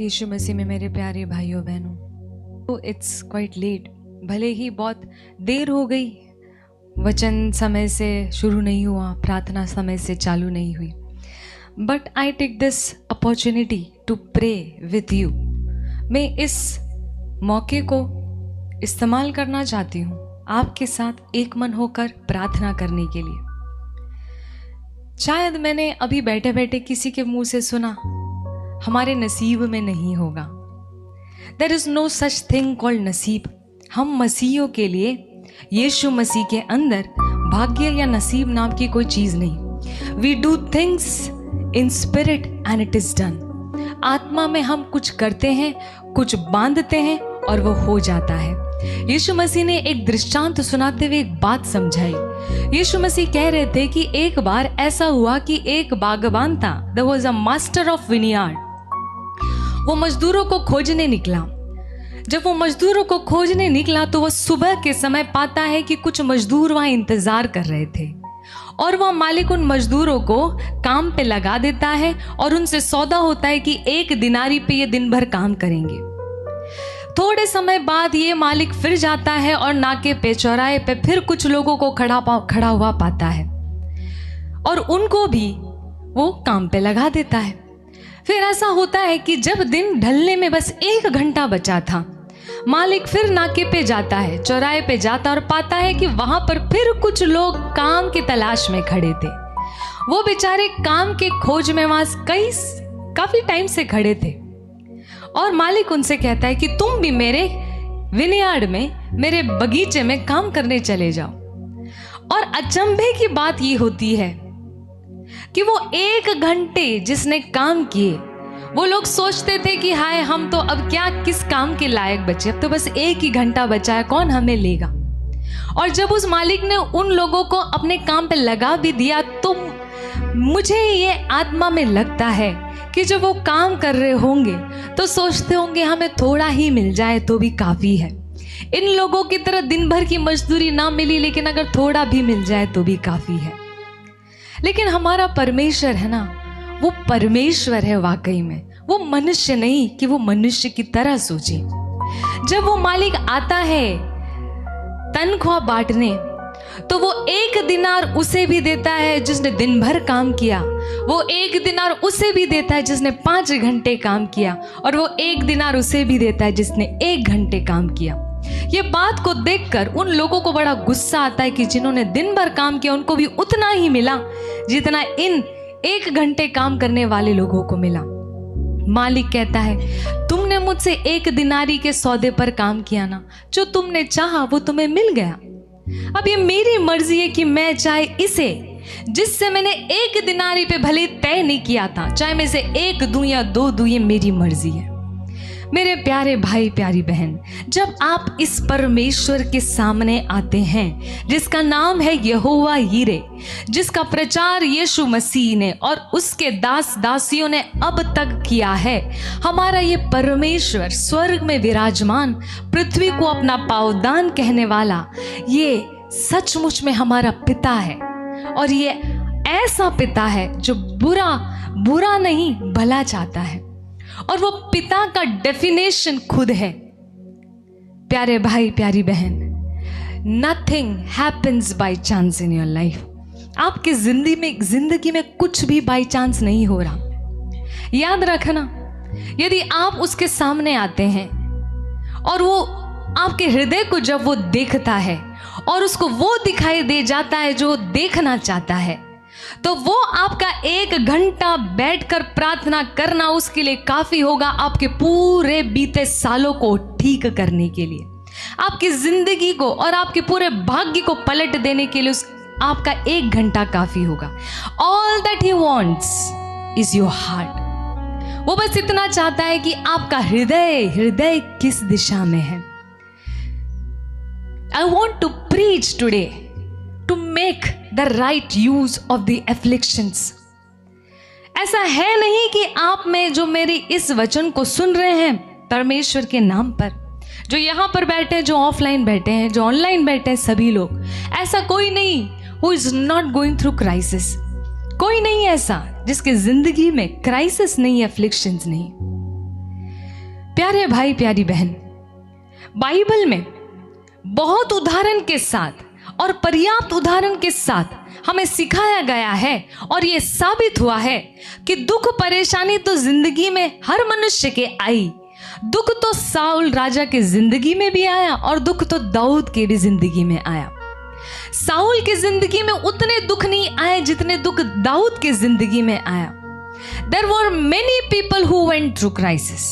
यीशु मसीह में मेरे प्यारे भाइयों बहनों, तो इट्स क्वाइट लेट, भले ही बहुत देर हो गई, वचन समय से शुरू नहीं हुआ, प्रार्थना समय से चालू नहीं हुई, but I take this opportunity to pray with you. मैं इस मौके को इस्तेमाल करना चाहती हूँ आपके साथ एक मन होकर प्रार्थना करने के लिए। शायद मैंने अभी बैठे बैठे किसी के मुंह से सुना, हमारे नसीब में नहीं होगा। There is no such thing called नसीब। हम मसीहियों के लिए यीशु मसीह के अंदर भाग्य या नसीब नाम की कोई चीज नहीं। We do things in spirit and it is done. आत्मा में हम कुछ करते हैं, कुछ बांधते हैं और वो हो जाता है। यीशु मसीह ने एक दृष्टांत सुनाते हुए एक बात समझाई। यीशु मसीह कह रहे थे कि एक बार ऐसा हुआ कि एक बागबान था, there was a master of vineyard. वो मजदूरों को खोजने निकला। जब वो मजदूरों को खोजने निकला तो वो सुबह के समय पाता है कि कुछ मजदूर वहां इंतजार कर रहे थे और वह मालिक उन मजदूरों को काम पे लगा देता है और उनसे सौदा होता है कि 1 दिनारी पे ये दिन भर काम करेंगे। थोड़े समय बाद ये मालिक फिर जाता है और नाके पे, चौराहे पे फिर कुछ लोगों को खड़ा हुआ पाता है और उनको भी वो काम पे लगा देता है। फिर ऐसा होता है कि जब दिन ढलने में बस 1 घंटा बचा था, मालिक फिर नाके पे जाता है, चौराहे पे जाता है और पाता है कि वहां पर फिर कुछ लोग काम की तलाश में खड़े थे। वो बेचारे काम के खोज में वहां काफी टाइम से खड़े थे और मालिक उनसे कहता है कि तुम भी मेरे विनयार्ड में, मेरे बगीचे में काम करने चले जाओ। और अचंभे की बात ये होती है कि वो 1 घंटे जिसने काम किए, वो लोग सोचते थे कि हाय हम तो अब क्या किस काम के लायक बचे, अब तो बस 1 ही घंटा बचा है, कौन हमें लेगा। और जब उस मालिक ने उन लोगों को अपने काम पे लगा भी दिया तो मुझे ये आत्मा में लगता है कि जब वो काम कर रहे होंगे तो सोचते होंगे हमें थोड़ा ही मिल जाए तो भी काफी है। इन लोगों की तरह दिन भर की मजदूरी ना मिली, लेकिन अगर थोड़ा भी मिल जाए तो भी काफी है। लेकिन हमारा परमेश्वर है ना, वो परमेश्वर है वाकई में, वो मनुष्य नहीं कि वो मनुष्य की तरह सोचे। जब वो मालिक आता है तनख्वाह बांटने तो वो 1 दिनार उसे भी देता है जिसने दिन भर काम किया, वो 1 दिनार उसे भी देता है जिसने 5 घंटे काम किया, और वो 1 दिनार उसे भी देता है जिसने 1 घंटे काम किया। ये बात को देखकर उन लोगों को बड़ा गुस्सा आता है कि जिन्होंने दिन भर काम किया उनको भी उतना ही मिला जितना इन 1 घंटे काम करने वाले लोगों को मिला। मालिक कहता है तुमने मुझसे 1 दिनारी के सौदे पर काम किया ना, जो तुमने चाहा वो तुम्हें मिल गया। अब ये मेरी मर्जी है कि मैं चाहे इसे जिससे मैंने 1 दिनारी पे भले तय नहीं किया था, चाहे मैं इसे 1 दूं या 2 दूं, ये मेरी मर्जी है। मेरे प्यारे भाई प्यारी बहन, जब आप इस परमेश्वर के सामने आते हैं जिसका नाम है यहोवा यीरे, जिसका प्रचार यीशु मसीह ने और उसके दास दासियों ने अब तक किया है, हमारा ये परमेश्वर स्वर्ग में विराजमान, पृथ्वी को अपना पावदान कहने वाला, ये सचमुच में हमारा पिता है। और ये ऐसा पिता है जो बुरा नहीं भला चाहता है, और वो पिता का डेफिनेशन खुद है। प्यारे भाई प्यारी बहन, nothing happens by chance in your life. आपकी जिंदगी में कुछ भी बाय चांस नहीं हो रहा। याद रखना, यदि आप उसके सामने आते हैं और वो आपके हृदय को जब वो देखता है और उसको वो दिखाई दे जाता है जो देखना चाहता है, तो वो आपका 1 घंटा बैठकर प्रार्थना करना उसके लिए काफी होगा आपके पूरे बीते सालों को ठीक करने के लिए, आपकी जिंदगी को और आपके पूरे भाग्य को पलट देने के लिए आपका 1 घंटा काफी होगा। All that he wants is your heart. वो बस इतना चाहता है कि आपका हृदय किस दिशा में है। I want to preach today to make the right use of the afflictions। ऐसा है नहीं कि आप में जो मेरी इस वचन को सुन रहे हैं परमेश्वर के नाम पर, जो यहाँ पर बैठे हैं, जो ऑफलाइन बैठे हैं, जो ऑनलाइन बैठे हैं, सभी लोग, ऐसा कोई नहीं who is not going through crisis। कोई नहीं ऐसा जिसके जिंदगी में क्राइसिस नहीं, एफ्लिक्शंस नहीं। प्यारे भाई प्यारी बहन, बाइबल में बहुत उदाहरण के साथ और पर्याप्त उदाहरण के साथ हमें सिखाया गया है और ये साबित हुआ है कि दुख परेशानी तो जिंदगी में हर मनुष्य के आई। दुख तो साउल राजा के जिंदगी में भी आया और दुख तो दाऊद के भी जिंदगी में आया। साउल की जिंदगी में उतने दुख नहीं आए जितने दुख दाऊद के जिंदगी में आया। There were many people who went through crisis.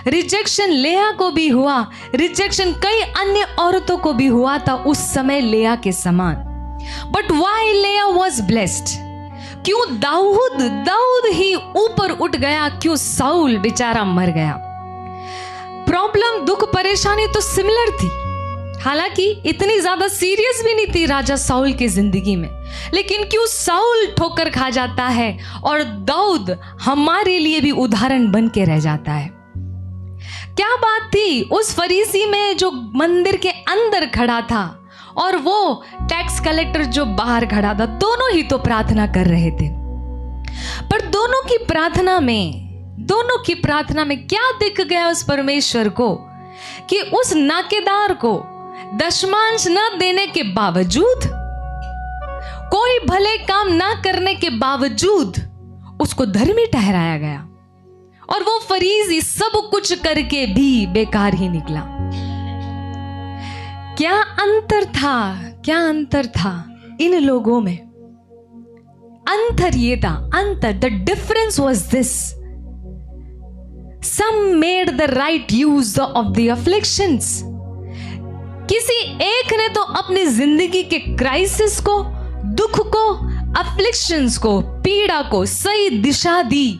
Rejection लेया को भी हुआ, रिजेक्शन कई अन्य औरतों को भी हुआ था उस समय लेया के समान। बट वाई लेया वॉज ब्लेस्ड? क्यों दाऊद ही ऊपर उठ गया? क्यों साउल बेचारा मर गया? प्रॉब्लम, दुख परेशानी तो सिमिलर थी, हालांकि इतनी ज्यादा सीरियस भी नहीं थी राजा साउल की जिंदगी में, लेकिन क्यों साउल ठोकर खा जाता है और दाऊद हमारे लिए भी उदाहरण बन के रह जाता है। क्या बात थी उस फरीसी में जो मंदिर के अंदर खड़ा था और वो टैक्स कलेक्टर जो बाहर खड़ा था? दोनों ही तो प्रार्थना कर रहे थे, पर दोनों की प्रार्थना में क्या दिख गया उस परमेश्वर को कि उस नाकेदार को दशमांश न देने के बावजूद, कोई भले काम ना करने के बावजूद उसको धर्मी ठहराया गया और वो फरीसी सब कुछ करके भी बेकार ही निकला। क्या अंतर था इन लोगों में? अंतर ये था, the difference was this, some made the right use of the afflictions. किसी एक ने तो अपनी जिंदगी के क्राइसिस को, दुख को, अफ्लिक्शंस को, पीड़ा को सही दिशा दी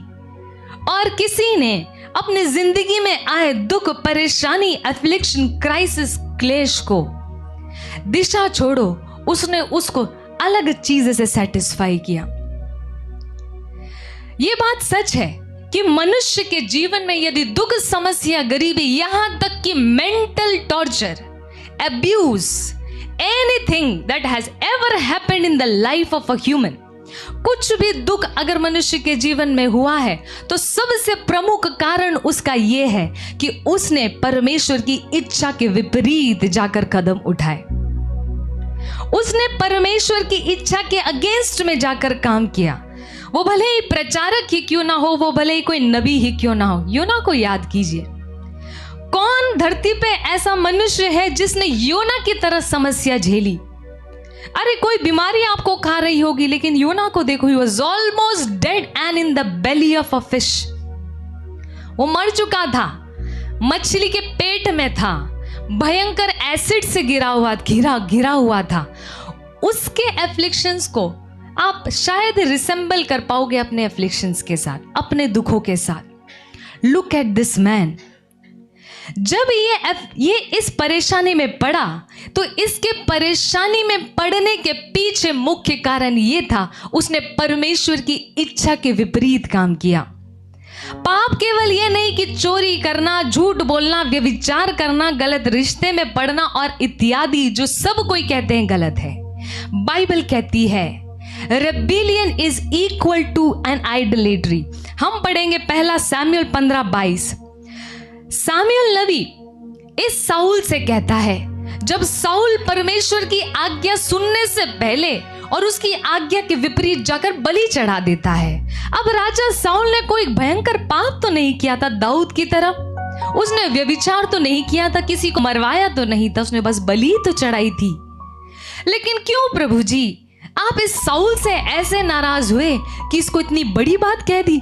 और किसी ने अपनी जिंदगी में आए दुख, परेशानी, अफ्लिक्शन, क्राइसिस, क्लेश को दिशा छोड़ो, उसने उसको अलग चीज से सेटिस्फाई किया। यह बात सच है कि मनुष्य के जीवन में यदि दुख, समस्या, गरीबी, यहां तक कि mental torture, abuse, anything that has ever happened in the life of a human, कुछ भी दुख अगर मनुष्य के जीवन में हुआ है तो सबसे प्रमुख कारण उसका यह है कि उसने परमेश्वर की इच्छा के विपरीत जाकर कदम उठाए, उसने परमेश्वर की इच्छा के अगेंस्ट में जाकर काम किया। वो भले ही प्रचारक ही क्यों ना हो, वो भले ही कोई नबी ही क्यों ना हो। योना को याद कीजिए, कौन धरती पे ऐसा मनुष्य है जिसने योना की तरह समस्या झेली? अरे कोई बीमारी आपको खा रही होगी, लेकिन योना को देखो, he was almost dead and in the belly of a fish. वो मर चुका था, मछली के पेट में था, भयंकर एसिड से घिरा हुआ था। उसके एफ्लिक्शंस को आप शायद रिसेंबल कर पाओगे अपने एफ्लिक्शंस के साथ, अपने दुखों के साथ। Look at this man. जब ये इस परेशानी में पड़ा तो इसके परेशानी में पड़ने के पीछे मुख्य कारण ये था, उसने परमेश्वर की इच्छा के विपरीत काम किया। पाप केवल ये नहीं कि चोरी करना, झूठ बोलना, व्यभिचार करना, गलत रिश्ते में पड़ना और इत्यादि जो सब कोई कहते हैं गलत है। बाइबल कहती है rebellion is equal to an idolatry. हम पढ़ेंगे पहला सैमुएल 15:22। सामुएल नबी इस साउल से कहता है, जब साउल परमेश्वर की आज्ञा सुनने से पहले और उसकी आज्ञा के विपरीत जाकर बलि चढ़ा देता है। अब राजा साउल ने कोई भयंकर पाप तो नहीं किया था दाऊद की तरह, उसने व्यभिचार तो नहीं किया था, किसी को मरवाया तो नहीं था, उसने बस बलि तो चढ़ाई थी। लेकिन क्यों प्रभु जी आप इस साउल से ऐसे नाराज हुए कि इसको इतनी बड़ी बात कह दी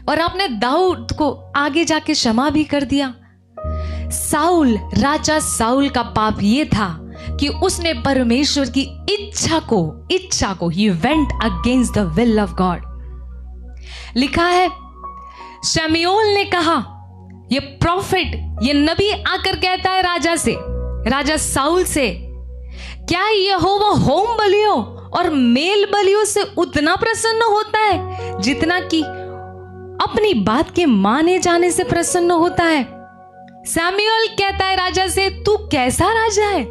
और आपने दाऊद को आगे जाके क्षमा भी कर दिया? राजा साउल का पाप ये था कि उसने परमेश्वर की इच्छा को he went against the will of God। लिखा है शमूएल ने कहा, ये प्रॉफिट, ये नबी आकर कहता है राजा साउल से, क्या यहोवा होम बलियों और मेल बलियों से उतना प्रसन्न होता है जितना कि अपनी बात के माने जाने से प्रसन्न होता है? सैमुएल कहता है राजा से, तू कैसा राजा है,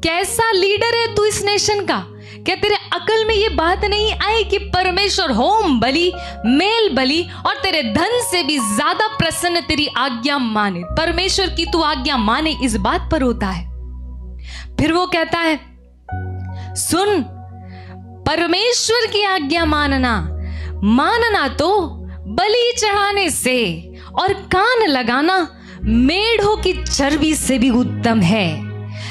कैसा लीडर है तू इस नेशन का, क्या तेरे अकल में ये बात नहीं आई कि परमेश्वर होम बलि, मेल बलि और तेरे धन से भी ज्यादा प्रसन्न तेरी आज्ञा माने, परमेश्वर की तू आज्ञा माने, इस बात पर होता है। फिर वो कहता है, सुन, परमेश्वर की आज्ञा मानना तो बलि चढ़ाने से और कान लगाना मेढ़ों की चर्बी से भी उत्तम है।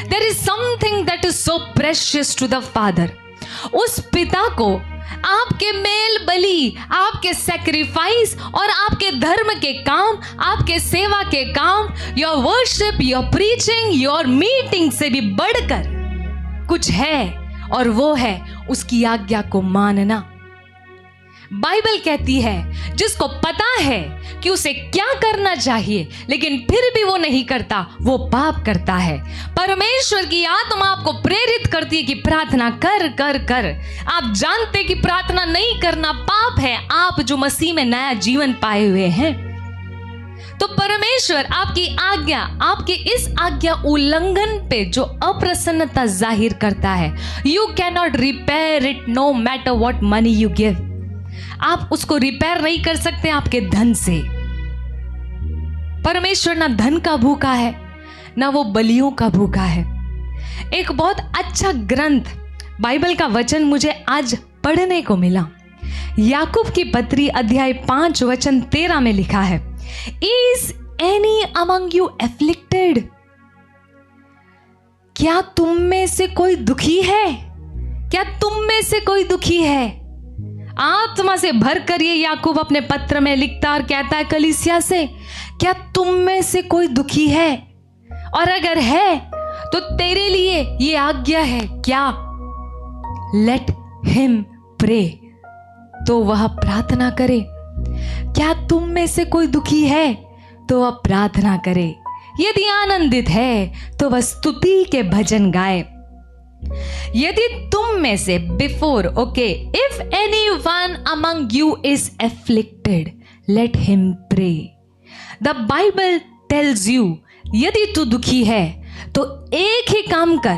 There is something that is so precious to the Father. उस पिता को आपके मेल बलि, आपके सैक्रिफाइस और आपके धर्म के काम, आपके सेवा के काम, your worship, your preaching, your meeting से भी बढ़कर कुछ है, और वो है उसकी आज्ञा को मानना। बाइबल कहती है जिसको पता है कि उसे क्या करना चाहिए लेकिन फिर भी वो नहीं करता, वो पाप करता है। परमेश्वर की आत्मा आपको प्रेरित करती है कि प्रार्थना कर कर कर। आप जानते कि प्रार्थना नहीं करना पाप है, आप जो मसीह में नया जीवन पाए हुए हैं। तो परमेश्वर आपकी आज्ञा, आपके इस आज्ञा उल्लंघन पे जो अप्रसन्नता जाहिर करता है, you can not repair it no matter what money you give. आप उसको रिपेयर नहीं कर सकते आपके धन से। परमेश्वर ना धन का भूखा है, ना वो बलियों का भूखा है। एक बहुत अच्छा ग्रंथ, बाइबल का वचन मुझे आज पढ़ने को मिला। याकूब की पत्री अध्याय 5 वचन 13 में लिखा है, is any among you afflicted? क्या तुम में से कोई दुखी है? क्या तुम में से कोई दुखी है? आत्मा से भरकर ये याकूब अपने पत्र में लिखता और कहता है कलीसिया से, क्या तुम में से कोई दुखी है? और अगर है तो तेरे लिए ये आज्ञा है क्या? लेट हिम प्रे, तो वह प्रार्थना करे। क्या तुम में से कोई दुखी है तो वह प्रार्थना करे, यदि आनंदित है तो वह स्तुति के भजन गाए। यदि तुम में से before if any one among you is afflicted let him pray. The Bible tells you, यदि तू दुखी है तो एक ही काम कर,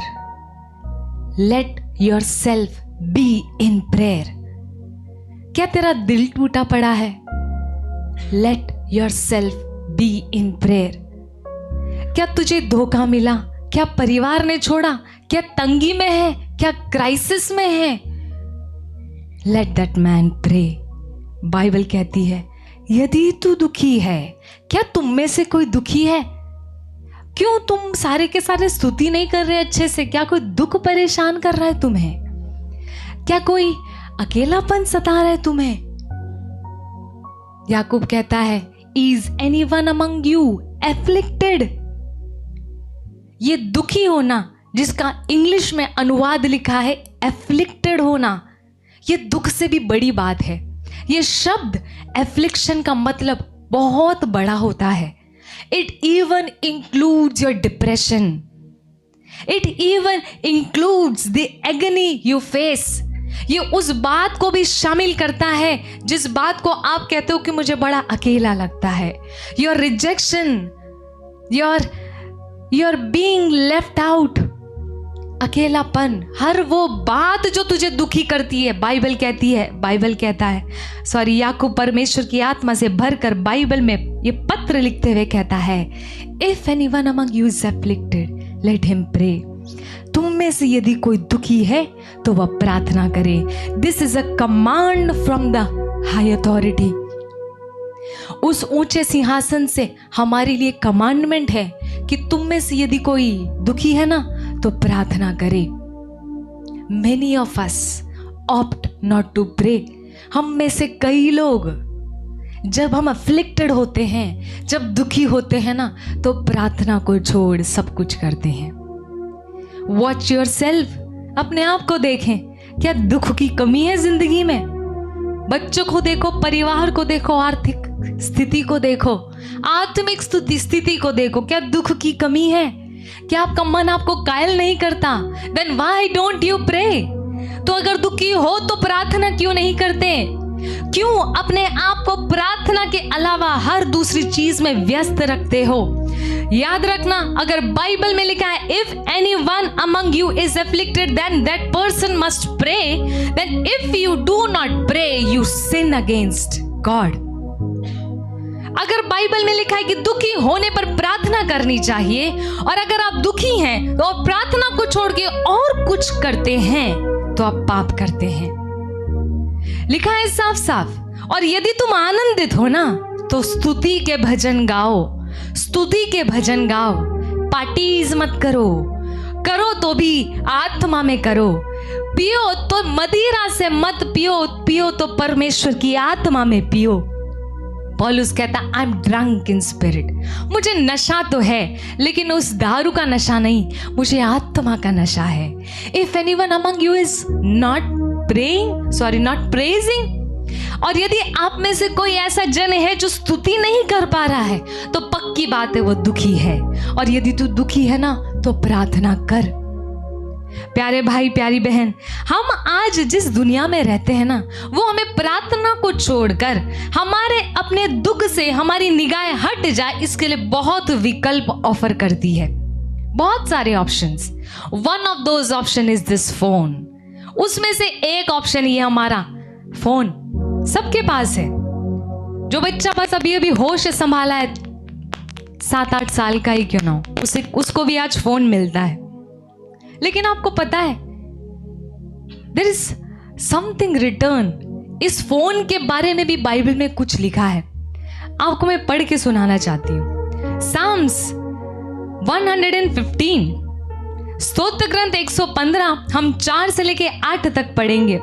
let yourself be in prayer. क्या तेरा दिल टूटा पड़ा है? Let yourself be in prayer. क्या तुझे धोखा मिला? क्या परिवार ने छोड़ा? क्या तंगी में है? क्या क्राइसिस में है? Let that man pray. Bible कहती है यदि तू दुखी है, क्या तुम में से कोई दुखी है? क्यों तुम सारे के सारे स्तुति नहीं कर रहे अच्छे से? क्या कोई दुख परेशान कर रहा है तुम्हें? क्या कोई अकेलापन सता रहा है तुम्हें? याकूब कहता है is anyone among you afflicted? ये दुखी होना, जिसका इंग्लिश में अनुवाद लिखा है एफ्लिक्टेड होना, ये दुख से भी बड़ी बात है। ये शब्द एफ्लिक्शन का मतलब बहुत बड़ा होता है। It even includes your depression, it even includes the agony you face. ये उस बात को भी शामिल करता है जिस बात को आप कहते हो कि मुझे बड़ा अकेला लगता है। Your rejection, your being left out, अकेलापन, हर वो बात जो तुझे दुखी करती है। बाइबल कहता है याकूब परमेश्वर की आत्मा से भरकर बाइबल में ये पत्र लिखते हुए कहता है, if anyone among you is afflicted let him pray. तुम में से यदि कोई दुखी है तो वह प्रार्थना करे। This is a command from the high authority. उस ऊंचे सिंहासन से हमारे लिए कमांडमेंट है कि तुम में से यदि कोई दुखी है ना तो प्रार्थना करे। Many of us opt not to pray. हम में से कई लोग जब हम अफ्लिक्टेड होते हैं, जब दुखी होते हैं ना, तो प्रार्थना को छोड़ सब कुछ करते हैं। वॉच योर सेल्फ, अपने आप को देखें, क्या दुख की कमी है जिंदगी में? बच्चों को देखो, परिवार को देखो, आर्थिक स्थिति को देखो, आत्मिक स्थिति को देखो, क्या दुख की कमी है? क्या आपका मन आपको कायल नहीं करता? Then why don't you pray? तो अगर दुखी हो तो प्रार्थना क्यों नहीं करते? क्यों अपने आप को प्रार्थना के अलावा हर दूसरी चीज में व्यस्त रखते हो? याद रखना, अगर बाइबल में लिखा है if anyone among you is afflicted then that person must pray, then if you do not pray you sin against God. अगर बाइबल में लिखा है कि दुखी होने पर प्रार्थना करनी चाहिए, और अगर आप दुखी हैं तो आप प्रार्थना को छोड़ के और कुछ करते हैं तो आप पाप करते हैं। लिखा है साफ साफ। और यदि तुम आनंदित हो ना तो स्तुति के भजन गाओ, स्तुति के भजन गाओ। पार्टीज मत करो, करो तो भी आत्मा में करो। पियो तो मदिरा से मत पियो, पियो तो परमेश्वर की आत्मा में पियो। पौलुस कहता I am drunk in spirit, मुझे नशा तो है लेकिन उस दारू का नशा नहीं, मुझे आत्मा का नशा है। If anyone among you is not praising, और यदि आप में से कोई ऐसा जन है जो स्तुति नहीं कर पा रहा है तो पक्की बात है वो दुखी है। और यदि तू दुखी है ना तो प्रार्थना कर। प्यारे भाई प्यारी बहन, हम आज जिस दुनिया में रहते हैं ना, वो हमें प्रार्थना को छोड़कर हमारे अपने दुख से हमारी निगाहें हट जाए इसके लिए बहुत विकल्प ऑफर करती है, बहुत सारे options. One of those option is this phone. उसमें से एक ऑप्शन ये हमारा फोन सबके पास है। जो बच्चा बस अभी अभी होश संभाला है, 7-8 साल का ही क्यों ना हो, उसको भी आज फोन मिलता है। लेकिन आपको पता है देयर इज समथिंग रिटर्न। इस फोन के बारे में भी बाइबल में कुछ लिखा है, आपको मैं पढ़ के सुनाना चाहती हूं। साम्स 115, स्तोत्र ग्रंथ 115, हम 4 से लेके 8 तक पढ़ेंगे।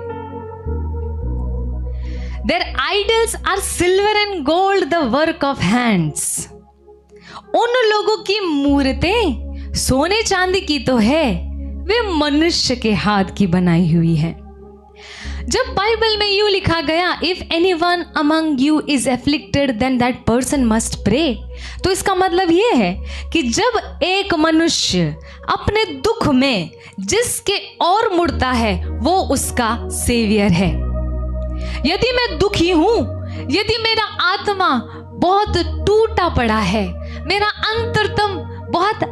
Their idols are silver and gold, the work of hands. उन लोगों की मूर्तें सोने चांदी की तो है, वे मनुष्य के हाथ की बनाई हुई है। जब बाइबल में यूं लिखा गया if anyone among you is afflicted then that person must pray, तो इसका मतलब यह है कि जब एक मनुष्य अपने दुख में जिसके और मुड़ता है वो उसका सेवियर है। यदि मैं दुखी हूं, यदि मेरा आत्मा बहुत टूटा पड़ा है, मेरा अंतरतम बहुत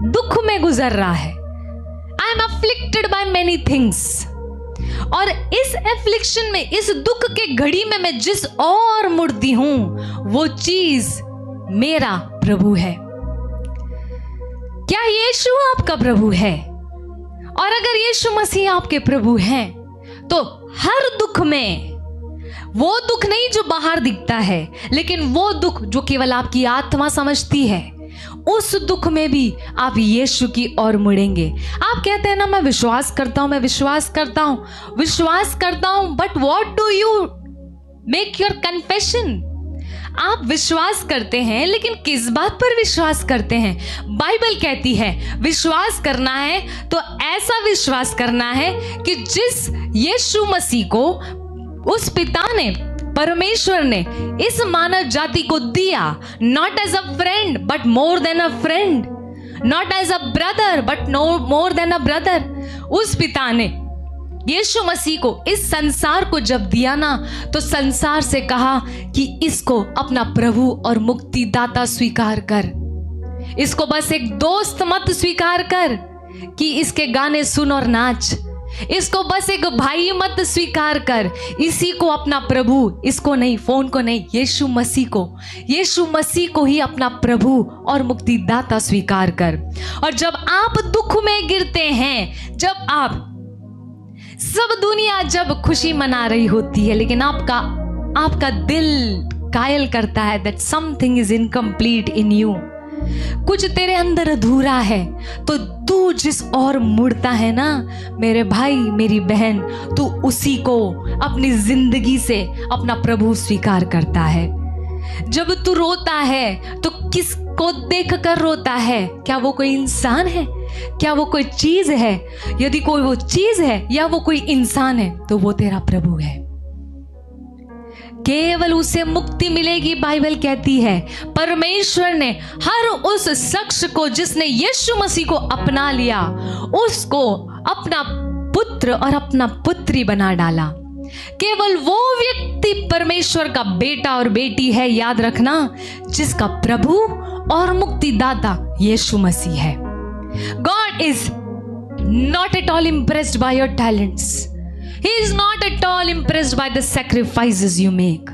दुख में गुजर रहा है, I am afflicted by many things, और इस एफ्लिक्शन में, इस दुख के घड़ी में मैं जिस और मुड़ती हूं वो चीज मेरा प्रभु है। क्या यीशु आपका प्रभु है? और अगर यीशु मसीह आपके प्रभु हैं तो हर दुख में, वो दुख नहीं जो बाहर दिखता है, लेकिन वो दुख जो केवल आपकी आत्मा समझती है, उस दुख में भी आप यीशु की ओर मुड़ेंगे। आप कहते हैं ना मैं विश्वास करता हूं, मैं विश्वास करता हूं, but what do you make your confession? आप विश्वास करते हैं लेकिन किस बात पर विश्वास करते हैं? बाइबल कहती है विश्वास करना है तो ऐसा विश्वास करना है कि जिस यीशु मसीह को उस पिता ने, परमेश्वर ने इस मानव जाति को दिया, not as a friend but more than a friend, not as a brother but more than a brother. उस पिता ने यीशु मसीह को इस संसार को जब दिया ना, तो संसार से कहा कि इसको अपना प्रभु और मुक्तिदाता स्वीकार कर। इसको बस एक दोस्त मत स्वीकार कर कि इसके गाने सुन और नाच, इसको बस एक भाई मत स्वीकार कर, इसी को अपना प्रभु, इसको नहीं, फोन को नहीं, यीशु मसीह को ही अपना प्रभु और मुक्तिदाता स्वीकार कर। और जब आप दुख में गिरते हैं, जब आप, सब दुनिया जब खुशी मना रही होती है लेकिन आपका दिल कायल करता है that something is incomplete in you, कुछ तेरे अंदर अधूरा है, तो तू जिस और मुड़ता है ना मेरे भाई मेरी बहन, तू उसी को अपनी जिंदगी से अपना प्रभु स्वीकार करता है। जब तू रोता है तो किसको देखकर रोता है? क्या वो कोई इंसान है? क्या वो कोई चीज है? यदि कोई वो चीज है या वो कोई इंसान है तो वो तेरा प्रभु है। केवल उसे मुक्ति मिलेगी। बाइबल कहती है परमेश्वर ने हर उस शख्स को जिसने यीशु मसीह को अपना लिया, उसको अपना पुत्र और अपना पुत्री बना डाला। केवल वो व्यक्ति परमेश्वर का बेटा और बेटी है, याद रखना, जिसका प्रभु और मुक्तिदाता यीशु मसीह है। God is not at all impressed by your talents. He is not at all impressed by the sacrifices you make.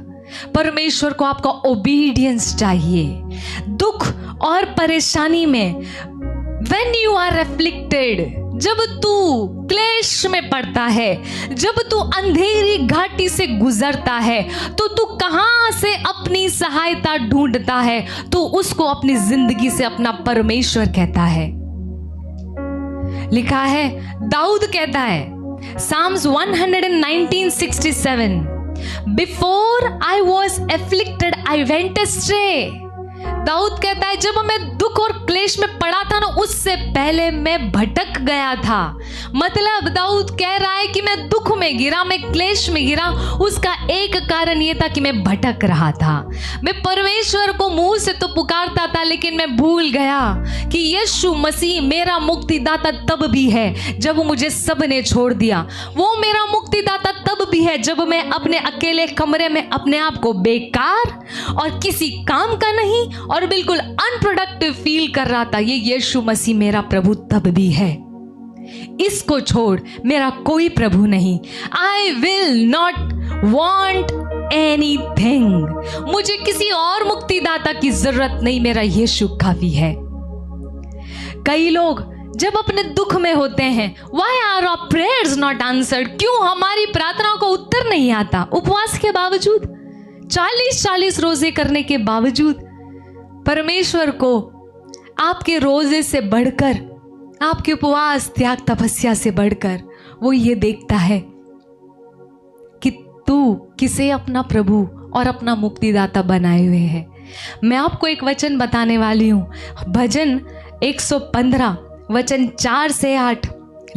परमेश्वर को आपका ओबीडियंस चाहिए। दुख और परेशानी में when you are afflicted, जब तू क्लेश में पड़ता है, जब तू अंधेरी घाटी से गुजरता है, तो तू कहां से अपनी सहायता ढूंढता है? तो उसको अपनी जिंदगी से अपना परमेश्वर कहता है। लिखा है, दाऊद कहता है, Psalms 119:67, Before I was afflicted, I went astray. Dawood कहता है, जब मैं दुख और क्लेश में पड़ा था ना, उससे पहले मैं भटक गया था। मतलब दाऊद कह रहा है कि मैं दुख में गिरा, मैं क्लेश में गिरा, उसका एक कारण ये था कि मैं भटक रहा था। मैं परमेश्वर को मुंह से तो पुकारता था, लेकिन मैं भूल गया कि यीशु मसीह मेरा मुक्तिदाता तब भी है जब मुझे सबने छोड़ दिया। वो मेरा मुक्तिदाता तब भी है जब मैं अपने अकेले कमरे में अपने आप को बेकार और किसी काम का नहीं और बिल्कुल अनप्रोडक्टिव फील कर रहा था। ये यीशु मसीह मेरा प्रभु तब भी है। इसको छोड़ मेरा कोई प्रभु नहीं। I will not want anything. मुझे किसी और मुक्तिदाता की जरूरत नहीं, मेरा यीशु काफी है। कई लोग जब अपने दुख में होते हैं, Why are our prayers not answered? क्यों हमारी प्रार्थनाओं को उत्तर नहीं आता? उपवास के बावजूद, 40 रोजे करने के बावजूद, परमेश्वर को आपके रोजे से बढ़कर, आपके उपवास त्याग तपस्या से बढ़कर वो ये देखता है कि तू किसे अपना प्रभु और अपना मुक्तिदाता बनाए हुए है। मैं आपको एक वचन बताने वाली हूँ। भजन 115 वचन 4 से 8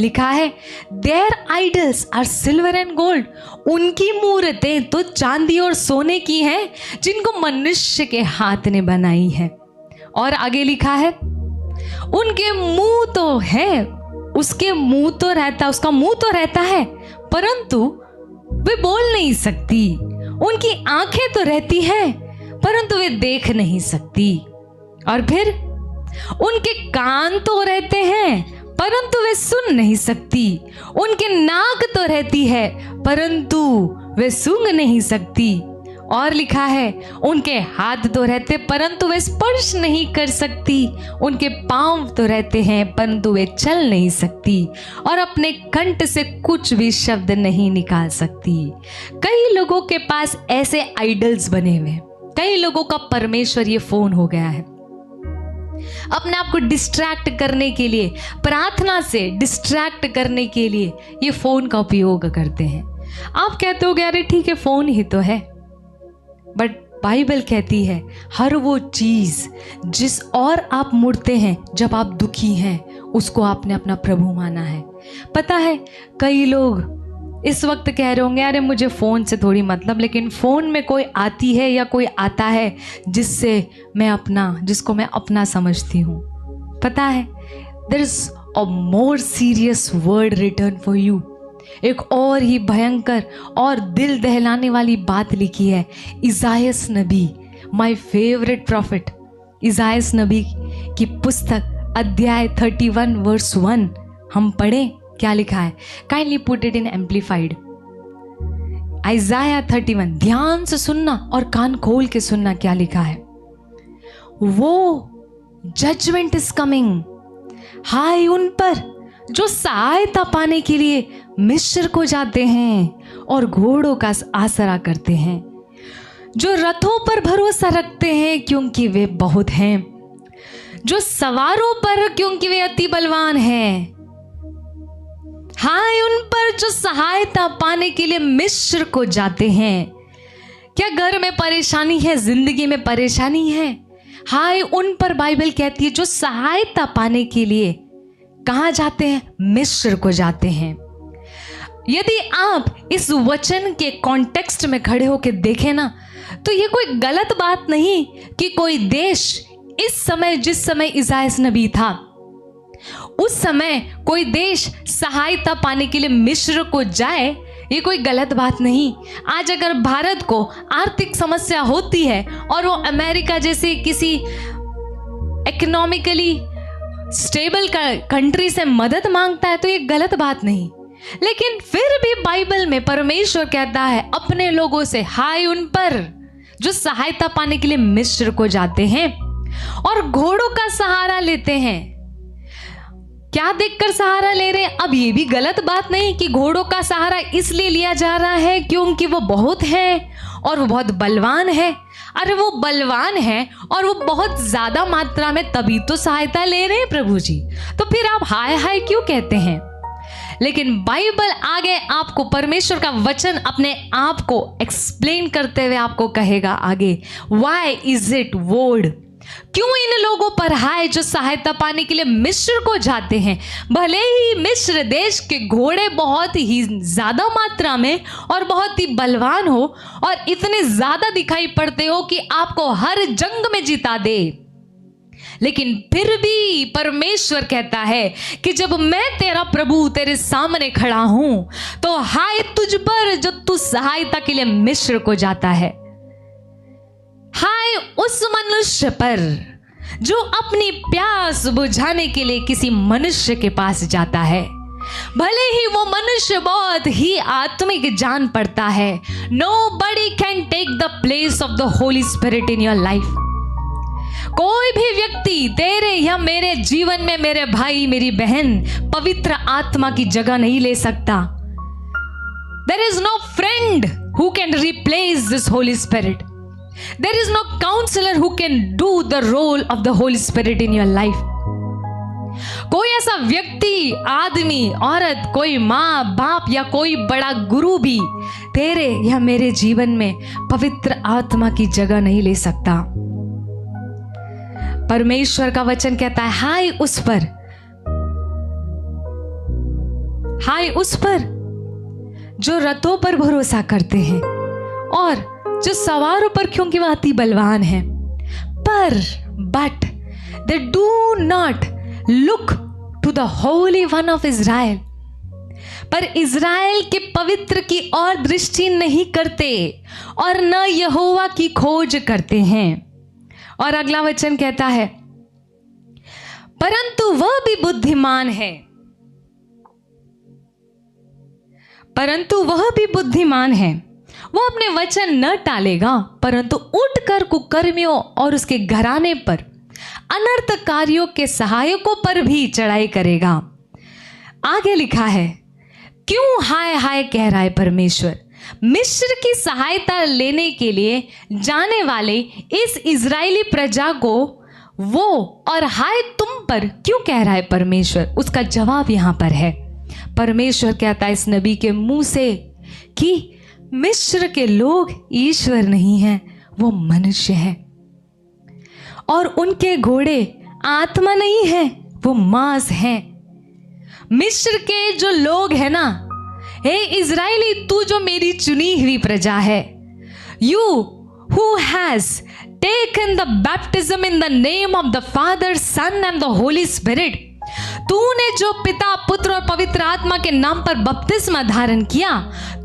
लिखा है, their idols are silver and gold. उनकी मूर्तें तो चांदी और सोने की हैं, जिनको मनुष्य के हाथ ने बनाई है। और आगे लिखा है, उनके मुंह तो है, उसके मुंह तो रहता, उसका मुंह तो रहता है, परंतु वे बोल नहीं सकती। उनकी आंखें तो रहती हैं, परंतु वे देख नहीं सकती। और फिर उनके कान तो रहते हैं, परंतु वे सुन नहीं सकती। उनके नाक तो रहती है, परंतु वे सूंघ नहीं सकती। और लिखा है, उनके हाथ तो रहते, परंतु वे स्पर्श नहीं कर सकती। उनके पांव तो रहते हैं, परंतु वे चल नहीं सकती। और अपने कंठ से कुछ भी शब्द नहीं निकाल सकती। कई लोगों के पास ऐसे आइडल्स बने हुए, कई लोगों का परमेश्वर ये फोन हो गया है। अपने आप को डिस्ट्रैक्ट करने के लिए, प्रार्थना से डिस्ट्रैक्ट करने के लिए ये फोन का उपयोग करते हैं। आप कहते हो, अरे ठीक है, फोन ही तो है, बट बाइबल कहती है हर वो चीज जिस और आप मुड़ते हैं जब आप दुखी हैं, उसको आपने अपना प्रभु माना है। पता है, कई लोग इस वक्त कह रहे होंगे, अरे मुझे फ़ोन से थोड़ी मतलब, लेकिन फ़ोन में कोई आती है या कोई आता है जिसको मैं अपना समझती हूँ। पता है, there is a more serious word return for you. एक और ही भयंकर और दिल दहलाने वाली बात लिखी है इसायास नबी, माय फेवरेट प्रॉफिट, इसायास नबी की पुस्तक अध्याय 31 वर्स 1 हम पढ़ें। क्या लिखा है? Kindly put it in amplified. आइज़ाया 31, ध्यान से सुनना और कान खोल के सुनना क्या लिखा है। वो जजमेंट इज कमिंग, हाय उन पर जो सहायता पाने के लिए मिस्र को जाते हैं और घोड़ों का आसरा करते हैं, जो रथों पर भरोसा रखते हैं क्योंकि वे बहुत हैं, जो सवारों पर क्योंकि वे अति बलवान हैं। हाय उन पर जो सहायता पाने के लिए मिस्र को जाते हैं। क्या घर में परेशानी है, जिंदगी में परेशानी है? हाय उन पर बाइबल कहती है जो सहायता पाने के लिए कहाँ जाते हैं? मिस्र को जाते हैं। यदि आप इस वचन के कॉन्टेक्स्ट में खड़े होकर देखें ना, तो ये कोई गलत बात नहीं कि कोई देश इस समय, जिस समय इसायास नबी था, उस समय कोई देश सहायता पाने के लिए मिस्र को जाए। ये कोई गलत बात नहीं। आज अगर भारत को आर्थिक समस्या होती है और वो अमेरिका जैसे किसी इकोनॉमिकली स्टेबल कंट्री से मदद मांगता है तो ये गलत बात नहीं, लेकिन फिर भी बाइबल में परमेश्वर कहता है अपने लोगों से हाय उन पर जो सहायता पाने के लिए मिस्र को जाते हैं और घोड़ों का सहारा लेते हैं। क्या देखकर सहारा ले रहे हैं? अब ये भी गलत बात नहीं कि घोड़ों का सहारा इसलिए लिया जा रहा है क्योंकि वो बहुत है और वो बहुत बलवान है। अरे वो बलवान है और वो बहुत ज्यादा मात्रा में, तभी तो सहायता ले रहे हैं प्रभु जी, तो फिर आप हाय हाय क्यों कहते हैं? लेकिन बाइबल आगे आपको परमेश्वर का वचन अपने आप को एक्सप्लेन करते हुए आपको कहेगा आगे, व्हाई इज इट वोड, क्यों इन लोगों पर हाय जो सहायता पाने के लिए मिस्र को जाते हैं। भले ही मिस्र देश के घोड़े बहुत ही ज्यादा मात्रा में और बहुत ही बलवान हो और इतने ज्यादा दिखाई पड़ते हो कि आपको हर जंग में जिता दे, लेकिन फिर भी परमेश्वर कहता है कि जब मैं तेरा प्रभु तेरे सामने खड़ा हूं तो हाय तुझ पर जो तू सहायता के लिए मिस्र को जाता है। हाय उस मनुष्य पर जो अपनी प्यास बुझाने के लिए किसी मनुष्य के पास जाता है, भले ही वो मनुष्य बहुत ही आत्मिक जान पड़ता है। Nobody can take the place of the Holy Spirit in your life। कोई भी व्यक्ति तेरे या मेरे जीवन में, मेरे भाई मेरी बहन, पवित्र आत्मा की जगह नहीं ले सकता। There is no friend who can replace this Holy Spirit। There is no counselor who can do the role of the Holy Spirit in your life। कोई ऐसा व्यक्ति, आदमी, औरत, कोई माँ बाप या कोई बड़ा गुरु भी तेरे या मेरे जीवन में पवित्र आत्मा की जगह नहीं ले सकता। परमेश्वर का वचन कहता है हाय उस पर, हाय उस पर जो रथों पर भरोसा करते हैं और जो सवारों पर क्योंकि वह अति बलवान है, पर but they do not look to the holy one of Israel, पर इज़राइल के पवित्र की ओर दृष्टि नहीं करते और न यहोवा की खोज करते हैं। और अगला वचन कहता है परंतु वह भी बुद्धिमान है, परंतु वह भी बुद्धिमान है, वो अपने वचन न टालेगा परंतु उठकर कुकर्मियों और उसके घराने पर, अनर्थकारियों के सहायकों पर भी चढ़ाई करेगा। आगे लिखा है क्यों हाय हाय कह रहा है परमेश्वर? मिस्र की सहायता लेने के लिए जाने वाले इस इजरायली प्रजा को वो और हाय तुम पर क्यों कह रहा है परमेश्वर? उसका जवाब यहां पर है। परमेश्वर कहता है इस नबी के मुंह से कि मिस्र के लोग ईश्वर नहीं हैं, वो मनुष्य हैं, और उनके घोड़े आत्मा नहीं है, वो मांस हैं। मिस्र के जो लोग हैं ना, हे इज़राइली तू जो मेरी चुनी हुई प्रजा है, you who has taken the baptism in the name of the father son and the holy spirit, तूने जो पिता पुत्र और पवित्र आत्मा के नाम पर बपतिस्मा धारण किया,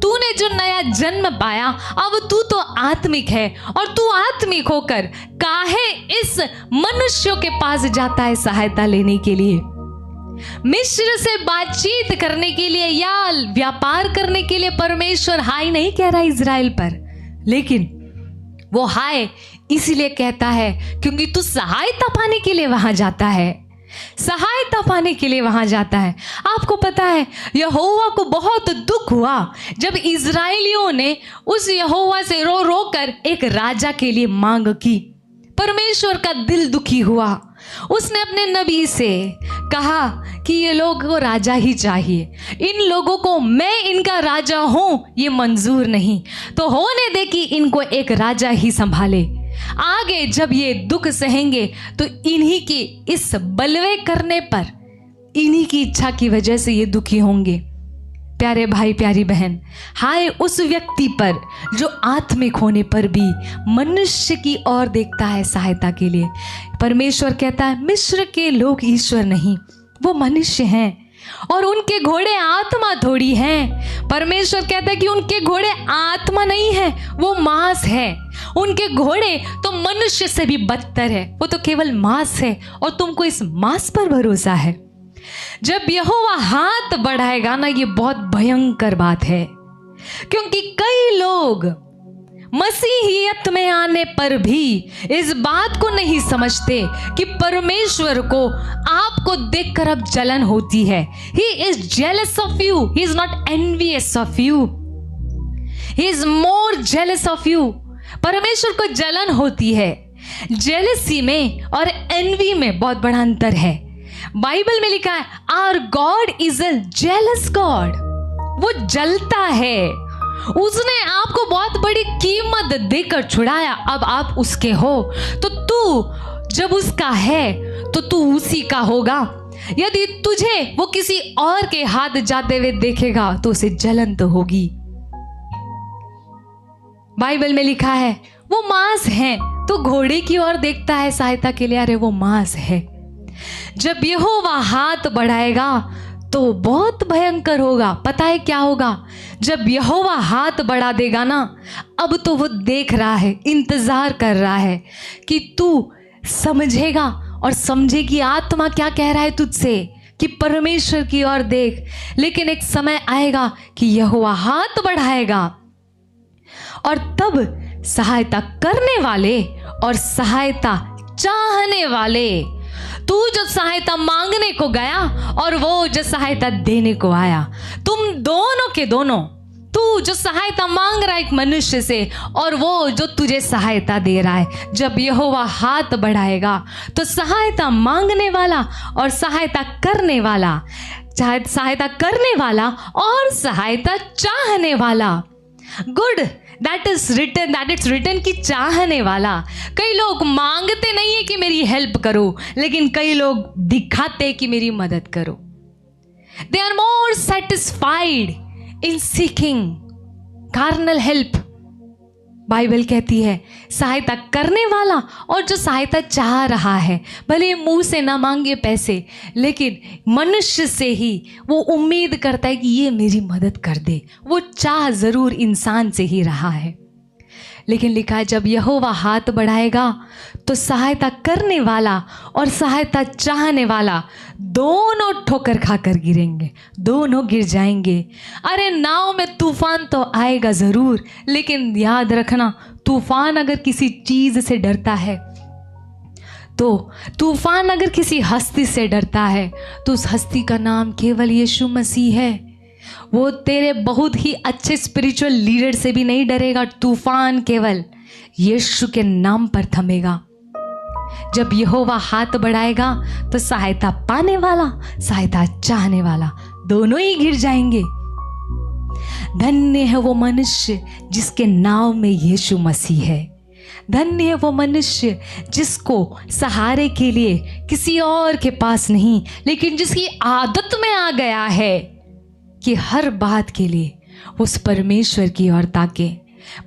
तूने जो नया जन्म पाया, अब तू तो आत्मिक है और तू आत्मिक होकर काहे इस मनुष्यों के पास जाता है सहायता लेने के लिए? मिस्र से बातचीत करने के लिए या व्यापार करने के लिए परमेश्वर हाय नहीं कह रहा इज़राइल पर, लेकिन वो हाय इसलिए कहता है क्योंकि तू सहायता पाने के लिए वहां जाता है, सहायता पाने के लिए वहां जाता है। आपको पता है यहोवा को बहुत दुख हुआ जब इज़राइलियों ने उस यहोवा से रो रो कर एक राजा के लिए मांग की। परमेश्वर का दिल दुखी हुआ, उसने अपने नबी से कहा कि ये लोग को राजा ही चाहिए, इन लोगों को मैं इनका राजा हूं ये मंजूर नहीं, तो होने दे कि इनको एक राजा ही संभाले। आगे जब ये दुख सहेंगे तो इन्हीं की इस बलवे करने पर, इन्हीं की इच्छा की वजह से ये दुखी होंगे। प्यारे भाई प्यारी बहन, हाय उस व्यक्ति पर जो आत्मिक होने पर भी मनुष्य की ओर देखता है सहायता के लिए। परमेश्वर कहता है मिस्र के लोग ईश्वर नहीं, वो मनुष्य हैं, और उनके घोड़े आत्मा थोड़ी हैं। परमेश्वर कहता है कि उनके घोड़े आत्मा नहीं है, वो मांस है। उनके घोड़े तो मनुष्य से भी बदतर है, वो तो केवल मांस है और तुमको इस मांस पर भरोसा है। जब यहोवा हाथ बढ़ाएगा ना, ये बहुत भयंकर बात है, क्योंकि कई लोग मसीहियत में आने पर भी इस बात को नहीं समझते कि परमेश्वर को आपको देखकर अब जलन होती है। He is jealous of you. He is not envious of you. He is more jealous of you. परमेश्वर को जलन होती है। जेलसी में और एनवी में बहुत बड़ा अंतर है। बाइबल में लिखा है our God is a jealous God. वो जलता है। उसने आपको बहुत बड़ी कीमत देकर छुड़ाया, अब आप उसके हो, तो तू जब उसका है तो तू उसी का होगा। यदि तुझे वो किसी और के हाथ जाते हुए देखेगा तो उसे जलन तो होगी। बाइबल में लिखा है वो मांस है, तो घोड़े की ओर देखता है सहायता के लिए, अरे वो मांस है। जब यहोवा हाथ बढ़ाएगा तो बहुत भयंकर होगा। पता है क्या होगा? जब यहोवा हाथ बढ़ा देगा ना, अब तो वो देख रहा है, इंतजार कर रहा है कि तू समझेगा और समझेगी आत्मा क्या कह रहा है तुझसे, कि परमेश्वर की ओर देख। लेकिन एक समय आएगा कि यहोवा हाथ बढ़ाएगा और तब सहायता करने वाले और सहायता चाहने वाले, तू जो सहायता मांगने को गया और वो जो सहायता देने को आया, तुम दोनों के दोनों, तू जो सहायता मांग रहा है एक मनुष्य से और वो जो तुझे सहायता दे रहा है, जब यहोवा हाथ बढ़ाएगा तो सहायता मांगने वाला और सहायता करने वाला, सहायता करने वाला और सहायता चाहने वाला, गुड दैट इज रिटन कि चाहने वाला। कई लोग मांगते नहीं है कि मेरी हेल्प करो, लेकिन कई लोग दिखाते कि मेरी मदद करो। They are more satisfied in seeking carnal help. Bible कहती है सहायता करने वाला और जो सहायता चाह रहा है, भले मुंह से ना मांगे पैसे, लेकिन मनुष्य से ही वो उम्मीद करता है कि ये मेरी मदद कर दे, वो चाह जरूर इंसान से ही रहा है। लेकिन लिखा है जब यहोवा हाथ बढ़ाएगा तो सहायता करने वाला और सहायता चाहने वाला दोनों ठोकर खाकर गिरेंगे, दोनों गिर जाएंगे। अरे नाव में तूफान तो आएगा ज़रूर, लेकिन याद रखना तूफान अगर किसी चीज़ से डरता है, तो तूफान अगर किसी हस्ती से डरता है तो उस हस्ती का नाम केवल यीशु मसीह है। वो तेरे बहुत ही अच्छे स्पिरिचुअल लीडर से भी नहीं डरेगा, तूफान केवल यीशु के नाम पर थमेगा। जब यहोवा हाथ बढ़ाएगा तो सहायता पाने वाला, सहायता चाहने वाला दोनों ही गिर जाएंगे। धन्य है वो मनुष्य जिसके नाव में यीशु मसीह है। धन्य है वो मनुष्य जिसको सहारे के लिए किसी और के पास नहीं, लेकिन जिसकी आदत में आ गया है कि हर बात के लिए उस परमेश्वर की ओर ताके।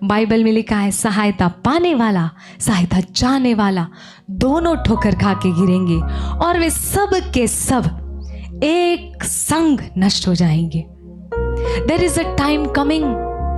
बाइबल में लिखा है सहायता पाने वाला, सहायता चाहने वाला दोनों ठोकर खा के गिरेंगे और वे सब के सब एक संग नष्ट हो जाएंगे। There is a time coming,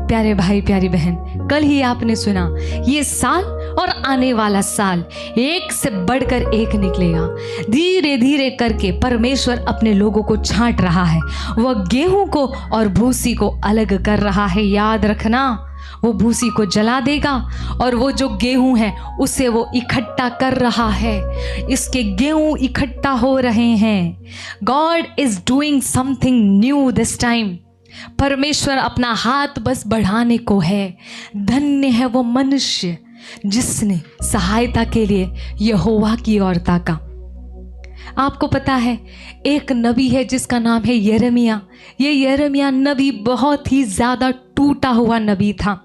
प्यारे भाई प्यारी बहन, कल ही आपने सुना ये साल और आने वाला साल एक से बढ़कर एक निकलेगा। धीरे धीरे करके परमेश्वर अपने लोगों को छांट रहा है, वह गेहूं को और भूसी को अलग कर रहा है। याद रखना, वो भूसी को जला देगा और वो जो गेहूं है उसे वो इकट्ठा कर रहा है। इसके गेहूं इकट्ठा हो रहे हैं। God is doing something new this time. परमेश्वर अपना हाथ बस बढ़ाने को है। धन्य है वो मनुष्य जिसने सहायता के लिए यहोवा की ओर ताका। आपको पता है एक नबी है जिसका नाम है यिर्मयाह। ये यिर्मयाह नबी बहुत ही ज्यादा टूटा हुआ नबी था।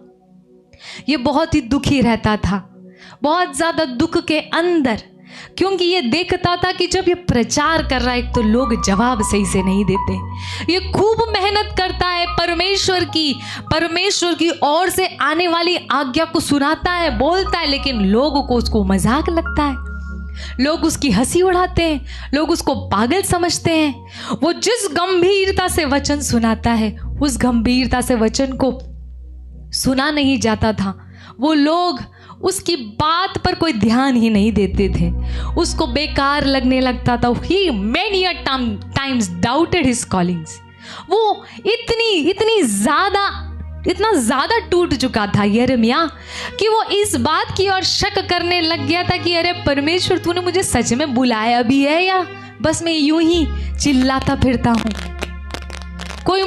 ये बहुत ही दुखी रहता था, बहुत ज्यादा दुख के अंदर, क्योंकि ये देखता था कि जब ये प्रचार कर रहा है तो लोग जवाब सही से नहीं देते। ये खूब मेहनत करता है, परमेश्वर की ओर से आने वाली आज्ञा को सुनाता है, बोलता है, लेकिन लोगों को उसको मजाक लगता है। लोग उसकी हंसी उड़ाते हैं, लोग उसको पागल समझते हैं। वो जिस गंभीरता से वचन सुनाता है, उस गंभीरता से वचन को सुना नहीं जाता था। वो लोग उसकी बात पर कोई ध्यान ही नहीं देते थे, उसको बेकार लगने लगता था। He many a times doubted his callings। वो इतना ज्यादा टूट चुका था यिर्मयाह कि वो इस बात की ओर शक करने लग गया था कि अरे परमेश्वर, तूने मुझे सच में बुलाया भी है या बस मैं यूं ही चिल्लाता फिरता हूं। कोई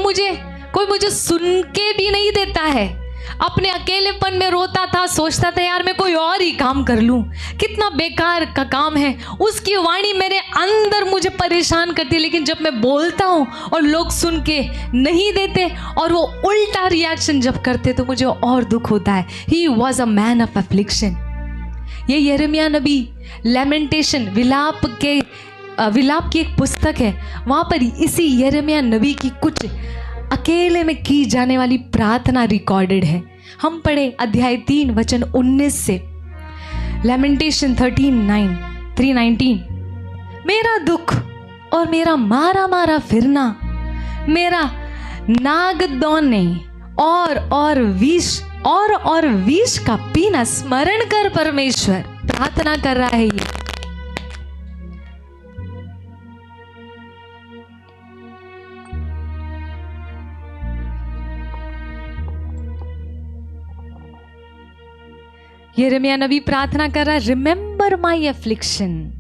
मुझे सुन के भी नहीं देता है। अपने अकेलेपन में रोता था, सोचता था यार मैं कोई और ही काम कर लूं, कितना बेकार का काम है। उसकी वाणी मेरे अंदर मुझे परेशान करती है, लेकिन जब मैं बोलता हूं और लोग सुन के नहीं देते और वो उल्टा रिएक्शन जब करते तो मुझे और दुख होता है। He was a man of affliction. ये यिर्मयाह नबी लैमेंटेशन, विलाप की एक पुस्तक है, वहां पर इसी यिर्मयाह नबी की कुछ अकेले में की जाने वाली प्रार्थना रिकॉर्डेड है। हम पढ़े अध्याय 3 वचन 19 से, लैमेंटेशन 3:19। मेरा दुख और मेरा मारा फिरना, मेरा नागदौने और विष का पीना स्मरण कर परमेश्वर। प्रार्थना कर रहा है ये। यिर्मयाह नबी प्रार्थना कर रहा है, remember my affliction.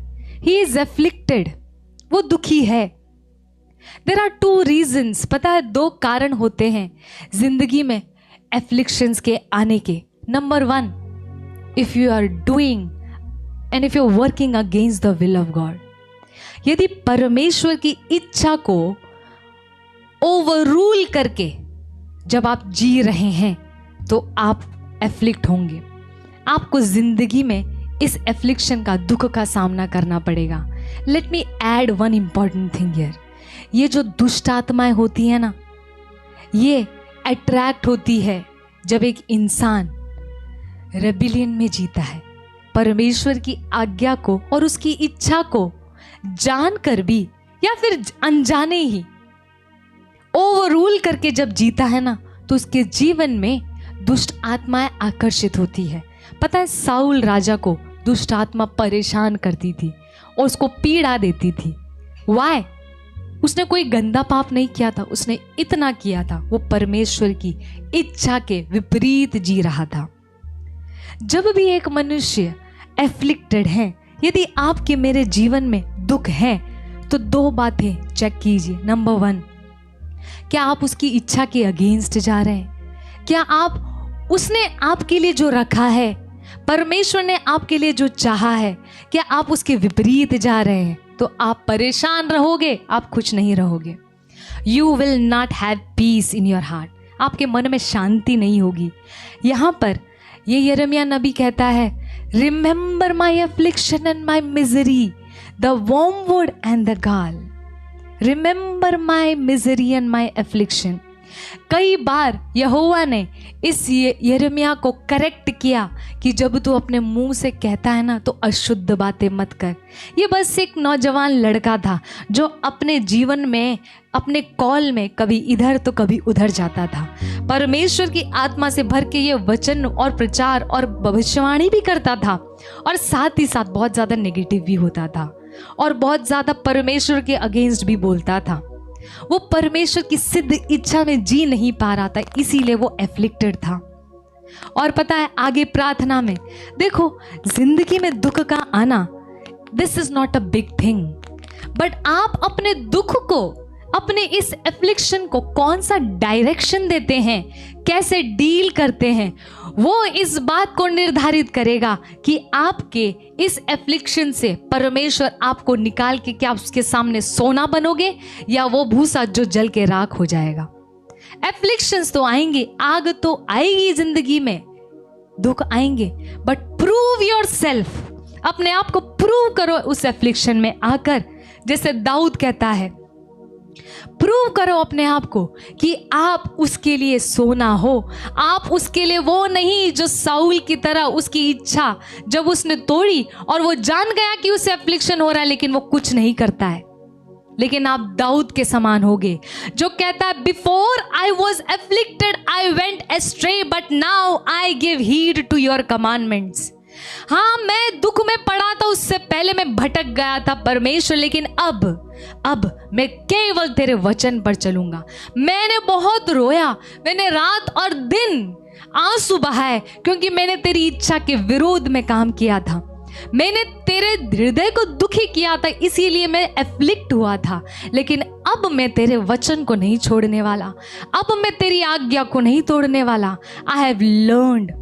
He is afflicted, वो दुखी है। देयर आर 2 रीजंस, पता है 2 कारण होते हैं जिंदगी में एफ्लिक्शंस के आने के। Number 1, if you are doing and if you are working against the will of God, यदि परमेश्वर की इच्छा को ओवररूल करके जब आप जी रहे हैं तो आप एफ्लिक्ट होंगे। आपको जिंदगी में इस एफ्लिक्शन का, दुख का सामना करना पड़ेगा। Let me add one important thing here. ये जो दुष्ट आत्माएं होती है ना, ये अट्रैक्ट होती है जब एक इंसान रेबिलियन में जीता है, परमेश्वर की आज्ञा को और उसकी इच्छा को जानकर भी या फिर अनजाने ही ओवररूल करके जब जीता है ना, तो उसके जीवन में दुष्ट आत्माएं आकर्षित होती है। पता है साउल राजा को दुष्ट आत्मा परेशान करती थी और उसको पीड़ा देती थी। वाई? उसने कोई गंदा पाप नहीं किया था, उसने इतना किया था, वो परमेश्वर की इच्छा के विपरीत जी रहा था। जब भी एक मनुष्य एफ्लिक्टेड है, यदि आपके मेरे जीवन में दुख है, तो 2 बातें चेक कीजिए। नंबर 1, क्या आप उसकी इच्छा के अगेंस्ट जा रहे हैं? क्या आप उसने आपके लिए जो रखा है, परमेश्वर ने आपके लिए जो चाहा है, क्या आप उसके विपरीत जा रहे हैं? तो आप परेशान रहोगे, आप खुश नहीं रहोगे। You will not have piece in your heart, आपके मन में शांति नहीं होगी। यहाँ पर ये यिर्मयाह नबी कहता है, remember my affliction and my misery, the wormwood and the gall. Remember my misery and my affliction. कई बार यहोवा ने इस यिर्मयाह को करेक्ट किया कि जब तू अपने मुंह से कहता है ना, तो अशुद्ध बातें मत कर। ये बस एक नौजवान लड़का था जो अपने जीवन में, अपने कॉल में कभी इधर तो कभी उधर जाता था। परमेश्वर की आत्मा से भर के ये वचन और प्रचार और भविष्यवाणी भी करता था, और साथ ही साथ बहुत ज़्यादा नेगेटिव भी होता था और बहुत ज़्यादा परमेश्वर के अगेंस्ट भी बोलता था। वो परमेश्वर की सिद्ध इच्छा में जी नहीं पा रहा था, इसीलिए वो एफ्लिक्टेड था। और पता है आगे प्रार्थना में देखो, जिंदगी में दुख का आना, this is not a big thing, but आप अपने दुख को, अपने इस एफ्लिक्शन को कौन सा डायरेक्शन देते हैं, कैसे डील करते हैं, वो इस बात को निर्धारित करेगा कि आपके इस एफ्लिक्शन से परमेश्वर आपको निकाल के क्या उसके सामने सोना बनोगे या वो भूसा जो जल के राख हो जाएगा। एफ्लिक्शंस तो आएंगे, आग तो आएगी जिंदगी में, दुख आएंगे, बट प्रूव योरसेल्फ, अपने आप को प्रूव करो उस एफ्लिक्शन में आकर। जैसे दाऊद कहता है, प्रूव करो अपने आप को कि आप उसके लिए सोना हो। आप उसके लिए वो नहीं जो साउल की तरह उसकी इच्छा जब उसने तोड़ी और वो जान गया कि उसे एफ्लिक्शन हो रहा है लेकिन वो कुछ नहीं करता है। लेकिन आप दाऊद के समान होगे जो कहता है before I was afflicted I went astray but now I give heed to your commandments. हाँ, मैं दुख में पड़ा था, उससे पहले मैं भटक गया था परमेश्वर, लेकिन अब मैं केवल तेरे वचन पर चलूंगा। मैंने बहुत रोया, मैंने रात और दिन आंसू बहाए क्योंकि मैंने तेरी इच्छा के विरोध में काम किया था। मैंने तेरे हृदय को दुखी किया था, इसीलिए मैं एफ्लिक्ट हुआ था। लेकिन अब मैं तेरे वचन को नहीं छोड़ने वाला, अब मैं तेरी आज्ञा को नहीं तोड़ने वाला। I have learned.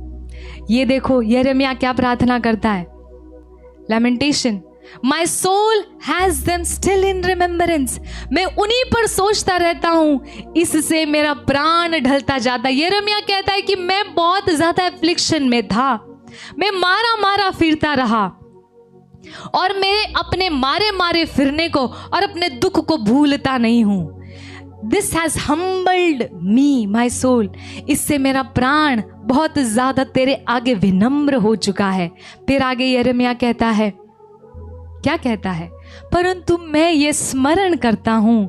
ये देखो यिर्मयाह क्या प्रार्थना करता है, lamentation, my soul has them still in remembrance. मैं उन्हीं पर सोचता रहता हूं, इससे मेरा प्राण ढलता जाता है। यिर्मयाह कहता है कि मैं बहुत ज्यादा एफ्लिक्शन में था, मैं मारा मारा फिरता रहा और मैं अपने मारे मारे फिरने को और अपने दुख को भूलता नहीं हूं। This has humbled me my soul. इससे मेरा प्राण बहुत ज्यादा तेरे आगे विनम्र हो चुका है। फिर आगे यिर्मयाह कहता है, क्या कहता है, परंतु मैं ये स्मरण करता हूं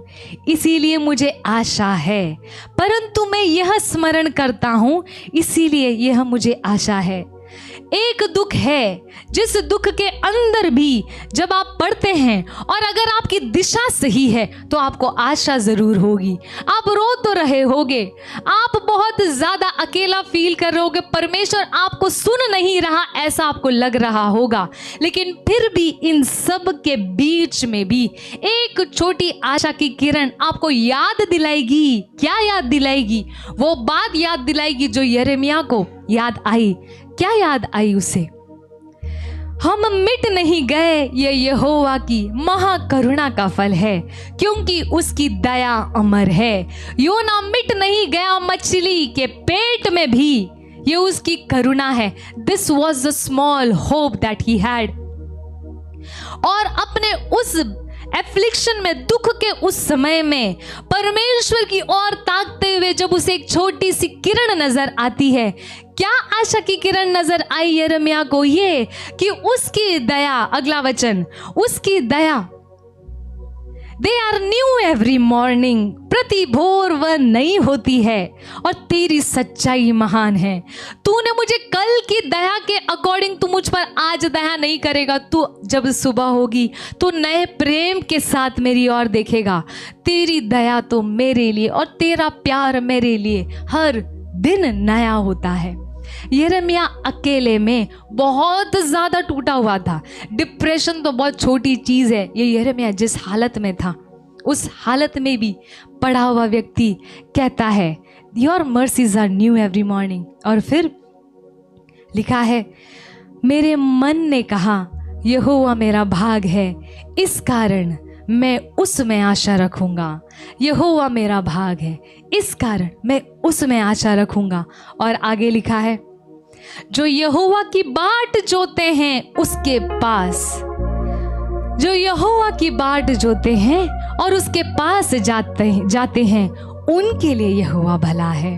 इसीलिए मुझे आशा है। परंतु मैं यह स्मरण करता हूं इसीलिए यह मुझे आशा है। एक दुख है जिस दुख के अंदर भी जब आप पढ़ते हैं और अगर आपकी दिशा सही है तो आपको आशा जरूर होगी। आप रो तो रहे होगे, आप बहुत ज्यादा अकेला फील कर रहे होगे, परमेश्वर आपको सुन नहीं रहा ऐसा आपको लग रहा होगा, लेकिन फिर भी इन सब के बीच में भी एक छोटी आशा की किरण आपको याद दिलाएगी। क्या याद दिलाएगी? वो बात याद दिलाएगी जो यिर्मयाह को याद आई। क्या याद आई उसे? हम मिट नहीं गए, ये यहोवा की महाकरुणा का फल है, क्योंकि उसकी दया अमर है। योना मिट नहीं गया मछली के पेट में भी, ये उसकी करुणा है। This was the small hope that he had. और अपने उस एफ्लिक्शन में, दुख के उस समय में परमेश्वर की ओर ताकते हुए जब उसे एक छोटी सी किरण नजर आती है, क्या आशा की किरण नजर आई यिर्मयाह को? ये कि उसकी दया, अगला वचन, उसकी दया, they are new every morning, प्रति भोर वह नई होती है और तेरी सच्चाई महान है। तूने मुझे कल की दया के अकॉर्डिंग तू मुझ पर आज दया नहीं करेगा। तू जब सुबह होगी तो नए प्रेम के साथ मेरी ओर देखेगा। तेरी दया तो मेरे लिए और तेरा प्यार मेरे लिए हर दिन नया होता है। यिर्मयाह अकेले में बहुत ज्यादा टूटा हुआ था। डिप्रेशन तो बहुत छोटी चीज है, ये यिर्मयाह जिस हालत में था उस हालत में भी पड़ा हुआ व्यक्ति कहता है your mercies are new every morning. और फिर लिखा है, मेरे मन ने कहा यहोवा मेरा भाग है, इस कारण मैं उसमें आशा रखूंगा। यहोवा मेरा भाग है, इस कारण मैं उसमें आशा रखूंगा। और आगे लिखा है, जो यहोवा की बाट जोते हैं उसके पास, जो यहोवा की बाट जोते हैं और उसके पास जाते हैं उनके लिए यहोवा भला है।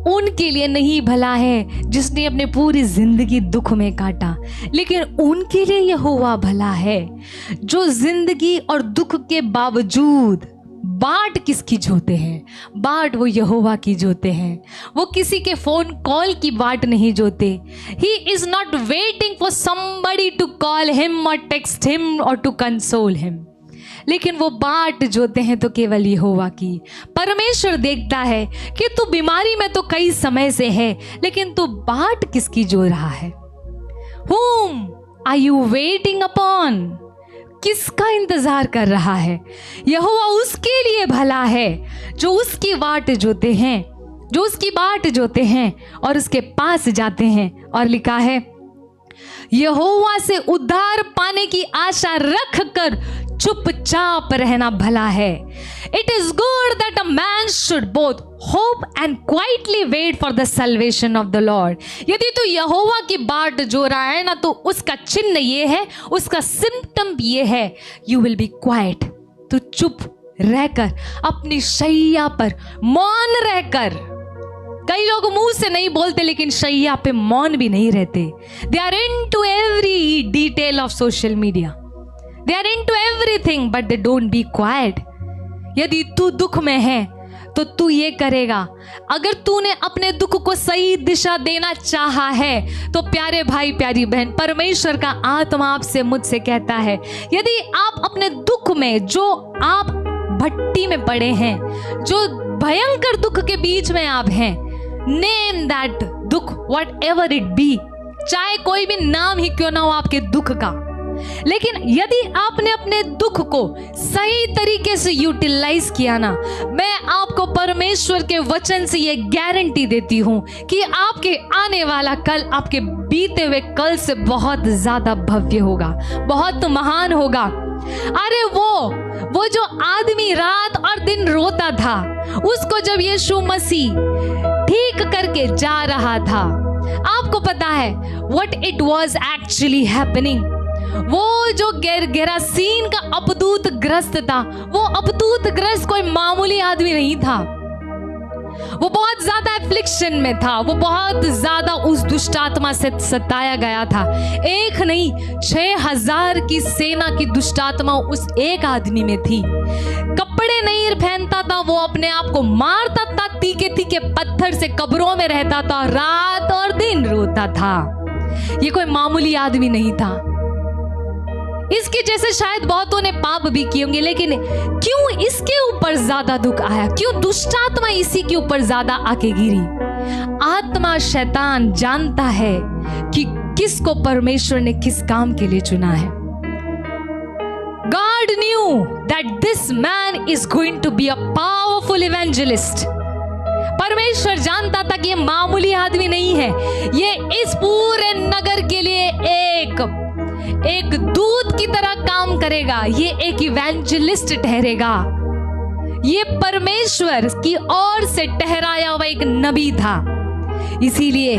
उनके लिए नहीं भला है जिसने अपने पूरी जिंदगी दुख में काटा, लेकिन उनके लिए यहोवा भला है जो जिंदगी और दुख के बावजूद बाट किसकी जोते हैं? बाट वो यहोवा की जोते हैं। वो किसी के फोन कॉल की बाट नहीं जोते। He is not waiting for somebody to call him और टेक्स्ट हिम और टू कंसोल हिम, लेकिन वो बाट जोते हैं तो केवल यहोवा की। परमेश्वर देखता है कि तू बीमारी में तो कई समय से है, लेकिन तू बाट किसकी जो रहा है? Whom are you waiting upon? किसका इंतजार कर रहा है? यहोवा उसके लिए भला है जो उसकी बाट जोते हैं, जो उसकी बाट जोते हैं और उसके पास जाते हैं। और लिखा है, यहोवा से उद्धार पाने की आशा रख कर चुपचाप रहना भला है। It is good that a man should both hope and quietly wait for the salvation of the Lord. यदि तू यहोवा की बाट जो रहा है ना, तो उसका चिन्ह ये है, उसका सिम्टम ये है, यू विल बी क्वाइट। तू चुप रहकर, अपनी शैया पर मौन रहकर, कई लोग मुंह से नहीं बोलते लेकिन शैया पे मौन भी नहीं रहते। They are into every detail of social media, they are into everything but they don't be quiet. यदि तू दुख में है तो तू ये करेगा, अगर तूने अपने दुख को सही दिशा देना चाहा है तो प्यारे भाई प्यारी बहन, परमेश्वर का आत्मा आपसे मुझसे कहता है, यदि आप अपने दुख में, जो आप भट्टी में पड़े हैं, जो भयंकर दुख के बीच में आप हैं, नेम दैट दुख व्हाट एवर इट बी, चाहे कोई भी नाम ही क्यों ना हो आपके दुख का, लेकिन यदि आपने अपने दुख को सही तरीके से यूटिलाइज किया ना, मैं आपको परमेश्वर के वचन से ये गारंटी देती हूं कि आपके आने वाला कल आपके बीते हुए कल से बहुत ज्यादा भव्य होगा, बहुत महान होगा। अरे वो जो आदमी रात और दिन रोता था, उसको जब यीशु मसीह ठीक करके जा रहा था, आपको पता है what it was actually happening. वो जो गेरासीन का अपदूत ग्रस्त था, वो अपदूत ग्रस्त कोई मामूली आदमी नहीं था, वो बहुत ज्यादा एफ्लिक्शन में था, वो बहुत ज्यादा उस दुष्ट आत्मा से सताया गया था। एक नहीं 6000 की सेना की दुष्ट आत्मा उस एक आदमी में थी। कपड़े नहीं पहनता था, वो अपने आप को मारता था, तीखे तीखे पत्थर से कब्रों में रहता था, रात और दिन रोता था। ये कोई मामूली आदमी नहीं था। इसके जैसे शायद बहुतों ने पाप भी किए होंगे, लेकिन क्यों इसके ऊपर ज्यादा दुख आया? क्यों दुष्ट आत्मा इसी के ऊपर ज्यादा आके गिरी? आत्मा शैतान जानता है कि किसको परमेश्वर ने किस काम के लिए चुना है। God knew that this man is going to be a powerful evangelist. परमेश्वर जानता था कि ये मामूली आदमी नहीं है, ये इस पूरे नगर के लिए एक दूत की तरह काम करेगा, ये एक इवेंजलिस्ट ठहरेगा। ये परमेश्वर की ओर से ठहराया हुआ एक नबी था। इसीलिए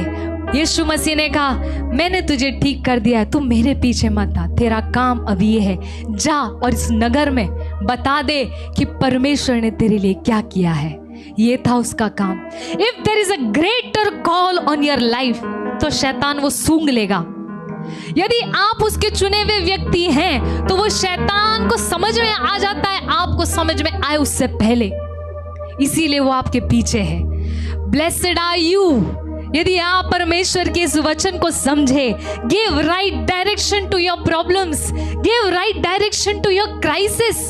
यीशु मसीह ने कहा, मैंने तुझे ठीक कर दिया है, तू मेरे पीछे मत आ, तेरा काम अब ये है, जा और इस नगर में बता दे कि परमेश्वर ने तेरे लिए क्या किया है। ये था उसका काम। If there is a greater call on your life, तो शैतान वो सूंघ लेगा। यदि आप उसके चुने हुए व्यक्ति हैं तो वो शैतान को समझ में आ जाता है, आपको समझ में आए उससे पहले, इसीलिए वो आपके पीछे है। ब्लेस्ड आर यू यदि आप परमेश्वर के इस वचन को समझे। Give right direction to your problems, give right direction to your crisis.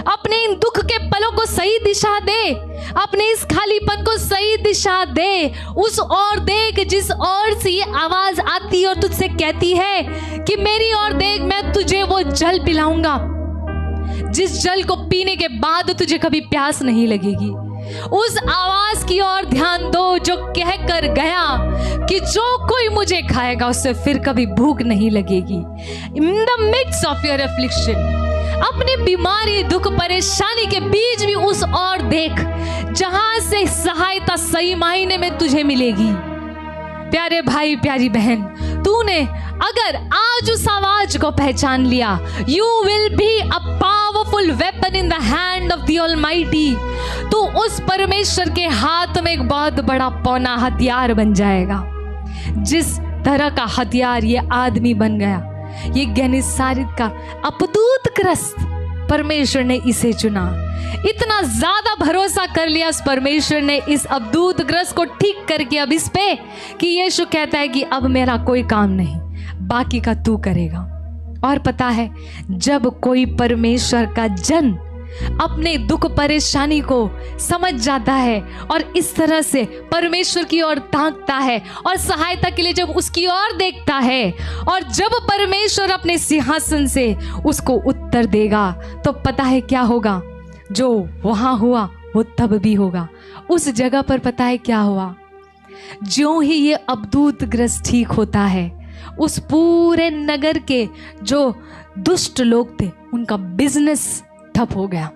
अपने इन दुख के पलों को सही दिशा दे, अपने इस खालीपन को सही दिशा दे। उस ओर देख जिस ओर से ये आवाज आती और तुझसे कहती है कि मेरी ओर देख, मैं तुझे वो जल पिलाऊंगा जिस जल को पीने के बाद तुझे कभी प्यास नहीं लगेगी। उस आवाज की ओर ध्यान दो जो कह कर गया कि जो कोई मुझे खाएगा उससे फिर कभी भूख नहीं लगेगी। In the midst of your affliction, अपने बीमारी दुख परेशानी के बीच भी उस ओर देख जहां से सहायता सही मायने में तुझे मिलेगी। प्यारे भाई प्यारी बहन, तूने अगर आज उस आवाज को पहचान लिया, you will be a powerful weapon in the hand of the almighty. तू उस परमेश्वर के हाथ में एक बहुत बड़ा पौना हथियार बन जाएगा। जिस तरह का हथियार ये आदमी बन गया, ये गेनेसारित का अपदूत ग्रस्त, परमेश्वर ने इसे चुना। इतना ज्यादा भरोसा कर लिया उस परमेश्वर ने इस अपदूत ग्रस्त को ठीक करके अब इस पे कि यीशु कहता है कि अब मेरा कोई काम नहीं, बाकी का तू करेगा। और पता है, जब कोई परमेश्वर का जन अपने दुख परेशानी को समझ जाता है और इस तरह से परमेश्वर की ओर ताकता है और सहायता के लिए जब उसकी ओर देखता है, और जब परमेश्वर अपने सिंहासन से उसको उत्तर देगा, तो पता है क्या होगा? जो वहां हुआ वो तब भी होगा। उस जगह पर पता है क्या हुआ? ज्यों ही ये अपदूत ग्रस्त ठीक होता है, उस पूरे नगर के जो दुष्ट लोग थे उनका बिजनेस ठप हो गया।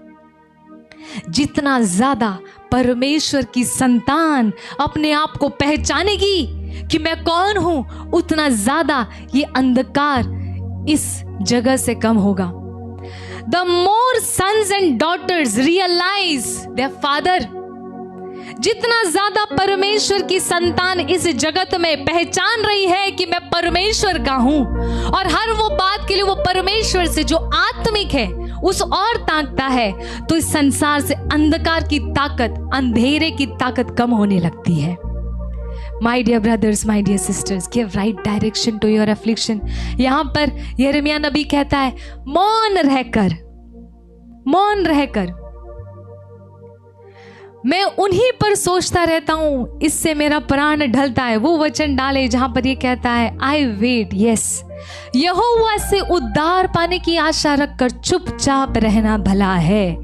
जितना ज्यादा परमेश्वर की संतान अपने आप को पहचानेगी कि मैं कौन हूं, उतना ज्यादा ये अंधकार इस जगह से कम होगा। the more sons and daughters realize their father, जितना ज्यादा परमेश्वर की संतान इस जगत में पहचान रही है कि मैं परमेश्वर का हूं, और हर वो बात के लिए वो परमेश्वर से जो आत्मिक है उस और ताकता है, तो इस संसार से अंधकार की ताकत, अंधेरे की ताकत कम होने लगती है। My dear brothers, my dear sisters, give right direction to your affliction। यहां पर यिर्मयाह नबी कहता है, मौन रहकर मैं उन्हीं पर सोचता रहता हूं, इससे मेरा प्राण ढलता है। वो वचन डाले जहां पर ये कहता है, आई वेट, यस, यहोवा से उद्धार पाने की आशा रखकर चुपचाप रहना भला है।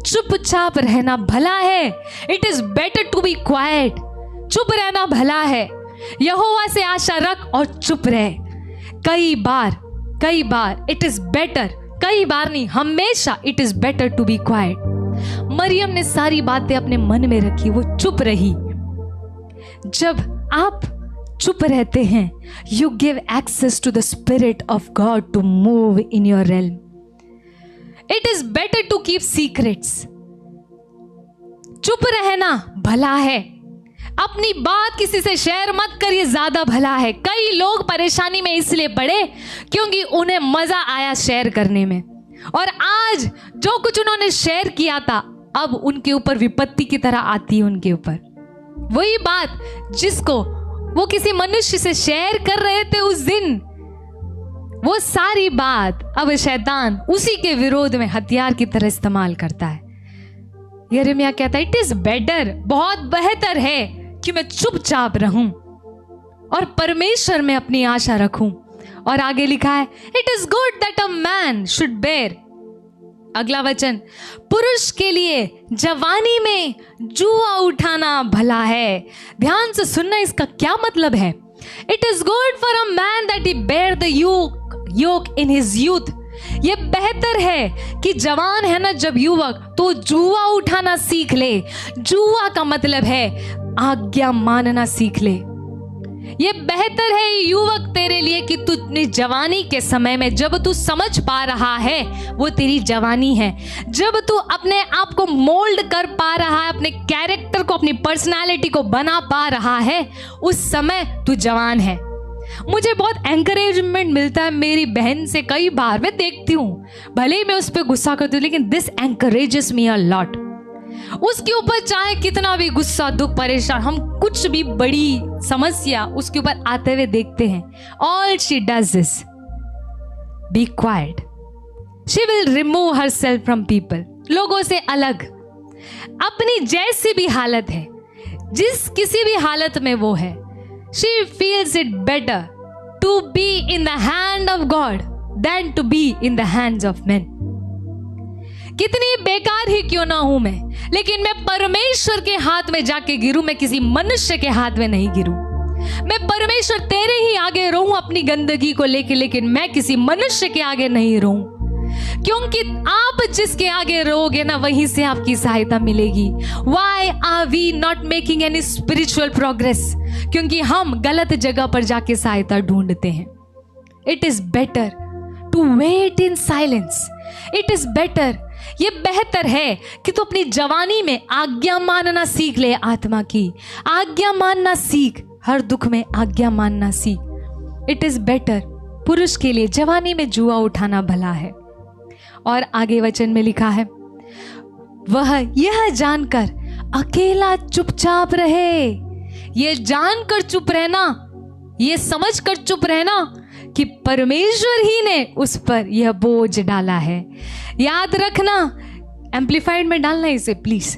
चुपचाप रहना भला है। It is better to be quiet. चुप रहना भला है। यहोवा से आशा रख और चुप रह। कई बार इट इज बेटर, कई बार नहीं, हमेशा it is better to be quiet. मरियम ने सारी बातें अपने मन में रखी, वो चुप रही। जब आप चुप रहते हैं, you give access to the spirit of God to move in your realm. It is better to keep secrets. चुप रहना भला है। अपनी बात किसी से शेयर मत करिए, ज्यादा भला है। कई लोग परेशानी में इसलिए पड़े क्योंकि उन्हें मजा आया शेयर करने में, और आज जो कुछ उन्होंने शेयर किया था अब उनके ऊपर विपत्ति की तरह आती है उनके ऊपर। वही बात जिसको वो किसी मनुष्य से शेयर कर रहे थे उस दिन, वो सारी बात अब शैतान उसी के विरोध में हथियार की तरह इस्तेमाल करता है। यिर्मयाह कहता है, इट इज बेटर, बहुत बेहतर है कि मैं चुपचाप रहूं और परमेश्वर में अपनी आशा रखूं। और आगे लिखा है, it is good that a man should bear. अगला वचन, पुरुष के लिए जवानी में जुआ उठाना भला है। ध्यान से सुनना, इसका क्या मतलब है। It is good for a man that he bear the yoke in his youth. ये बेहतर है कि जवान है ना जब युवक, तो जुआ उठाना सीख ले। जुआ का मतलब है आज्ञा मानना सीख ले। ये बेहतर है युवक तेरे लिए कि तू अपनी जवानी के समय में, जब तू समझ पा रहा है वो तेरी जवानी है, जब तू अपने आप को मोल्ड कर पा रहा है, अपने कैरेक्टर को, अपनी पर्सनालिटी को बना पा रहा है, उस समय तू जवान है। मुझे बहुत एंकरेजमेंट मिलता है मेरी बहन से। कई बार मैं देखती हूँ, भले ही मैं उस पर गुस्सा करती हूँ, लेकिन दिस एंकरेजेस मी अ लॉट। उसके ऊपर चाहे कितना भी गुस्सा, दुख, परेशान, हम कुछ भी बड़ी समस्या उसके ऊपर आते हुए देखते हैं, all she does is be quiet. She will remove herself from people. लोगों से अलग, अपनी जैसी भी हालत है, जिस किसी भी हालत में वो है, she feels it better to be in the hand of God than to be in the hands of men। कितनी बेकार ही क्यों ना हूं मैं, लेकिन मैं परमेश्वर के हाथ में जाके गिरूं, मैं किसी मनुष्य के हाथ में नहीं गिरूं। मैं परमेश्वर तेरे ही आगे रहूं अपनी गंदगी को लेके, लेकिन मैं किसी मनुष्य के आगे नहीं रहूं, क्योंकि आप जिसके आगे रहोगे ना, वहीं से आपकी सहायता मिलेगी। Why are we not making any spiritual progress? क्योंकि हम गलत जगह पर जाके सहायता ढूंढते हैं। It is better to wait in silence। It is better, ये बेहतर है कि तू अपनी जवानी में आज्ञा मानना सीख ले। आत्मा की आज्ञा मानना सीख, हर दुख में आज्ञा मानना सीख। It is better, पुरुष के लिए जवानी में जुआ उठाना भला है। और आगे वचन में लिखा है, वह यह जानकर अकेला चुपचाप रहे। ये जानकर चुप रहना, ये समझकर चुप रहना कि परमेश्वर ही ने उस पर यह बोझ डाला है। याद रखना, एम्प्लीफाइड में डालना इसे प्लीज।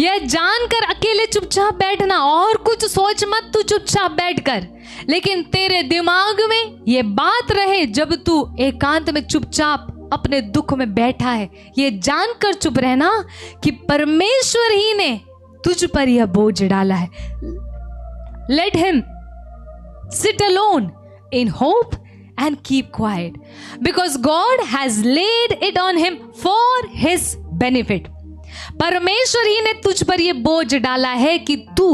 यह जानकर अकेले चुपचाप बैठना, और कुछ सोच मत, तू चुपचाप बैठकर, लेकिन तेरे दिमाग में यह बात रहे जब तू एकांत में चुपचाप अपने दुख में बैठा है, ये जानकर चुप रहना कि परमेश्वर ही ने तुझ पर यह बोझ डाला है। Let him sit alone in hope and keep quiet because God has laid it on him for his benefit। परमेश्वर ही ने तुझ पर यह बोझ डाला है कि तू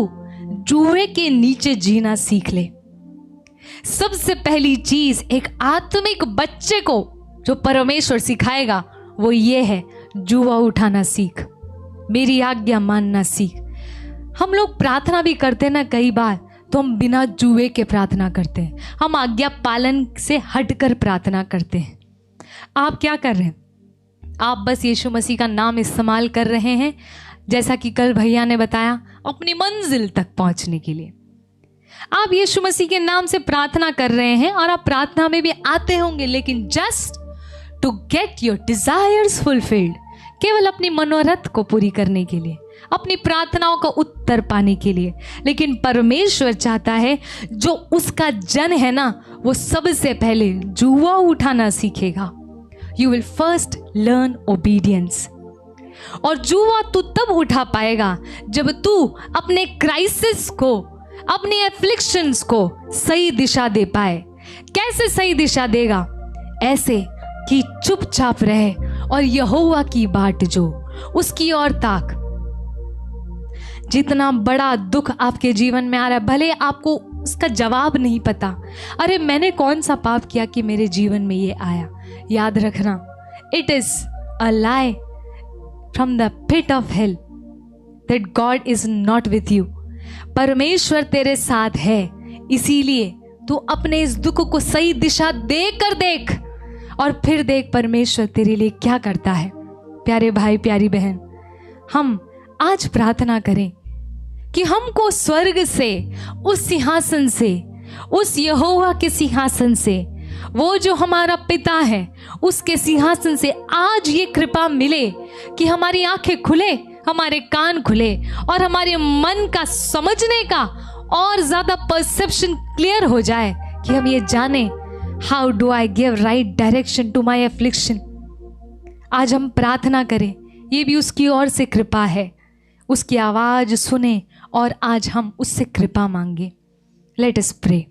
जुए के नीचे जीना सीख ले। सबसे पहली चीज, एक आत्मिक बच्चे को जो परमेश्वर सिखाएगा वो ये है, जुआ उठाना सीख, मेरी आज्ञा मानना सीख। हम लोग प्रार्थना भी करते ना कई बार, तो हम बिना जुए के प्रार्थना करते हैं, हम आज्ञा पालन से हटकर प्रार्थना करते हैं। आप क्या कर रहे हैं? आप बस यीशु मसीह का नाम इस्तेमाल कर रहे हैं, जैसा कि कल भैया ने बताया, अपनी मंजिल तक पहुंचने के लिए। आप यीशु मसीह के नाम से प्रार्थना कर रहे हैं और आप प्रार्थना में भी आते होंगे, लेकिन just to get your desires fulfilled, केवल अपनी मनोरथ को पूरी करने के लिए, अपनी प्रार्थनाओं का उत्तर पाने के लिए। लेकिन परमेश्वर चाहता है जो उसका जन है ना, वो सबसे पहले जुआ उठाना सीखेगा। You will first learn obedience. और जुआ तू तब उठा पाएगा जब तू अपने क्राइसिस को, अपने एफ्लिक्शंस को सही दिशा दे पाए। कैसे सही दिशा देगा? ऐसे कि चुपचाप रहे और यहोवा की बाट जो, उसकी ओर ताक। जितना बड़ा दुख आपके जीवन में आ रहा है, भले आपको उसका जवाब नहीं पता, अरे मैंने कौन सा पाप किया कि मेरे जीवन में ये आया, याद रखना, it is a lie from the pit of hell that God is not with you. परमेश्वर तेरे साथ है, इसीलिए तू अपने इस दुख को सही दिशा देकर देख, और फिर देख परमेश्वर तेरे लिए क्या करता है। प्यारे भाई, प्यारी बहन, हम आज प्रार्थना करें कि हमको स्वर्ग से, उस सिंहासन से, उस यहोवा के सिंहासन से, वो जो हमारा पिता है, उसके सिंहासन से आज ये कृपा मिले कि हमारी आंखें खुले, हमारे कान खुले और हमारे मन का समझने का और ज्यादा परसेप्शन क्लियर हो जाए कि हम ये जाने, how do I give right direction to my affliction. आज हम प्रार्थना करें, ये भी उसकी ओर से कृपा है, उसकी आवाज सुने और आज हम उससे कृपा मांगे। Let us pray.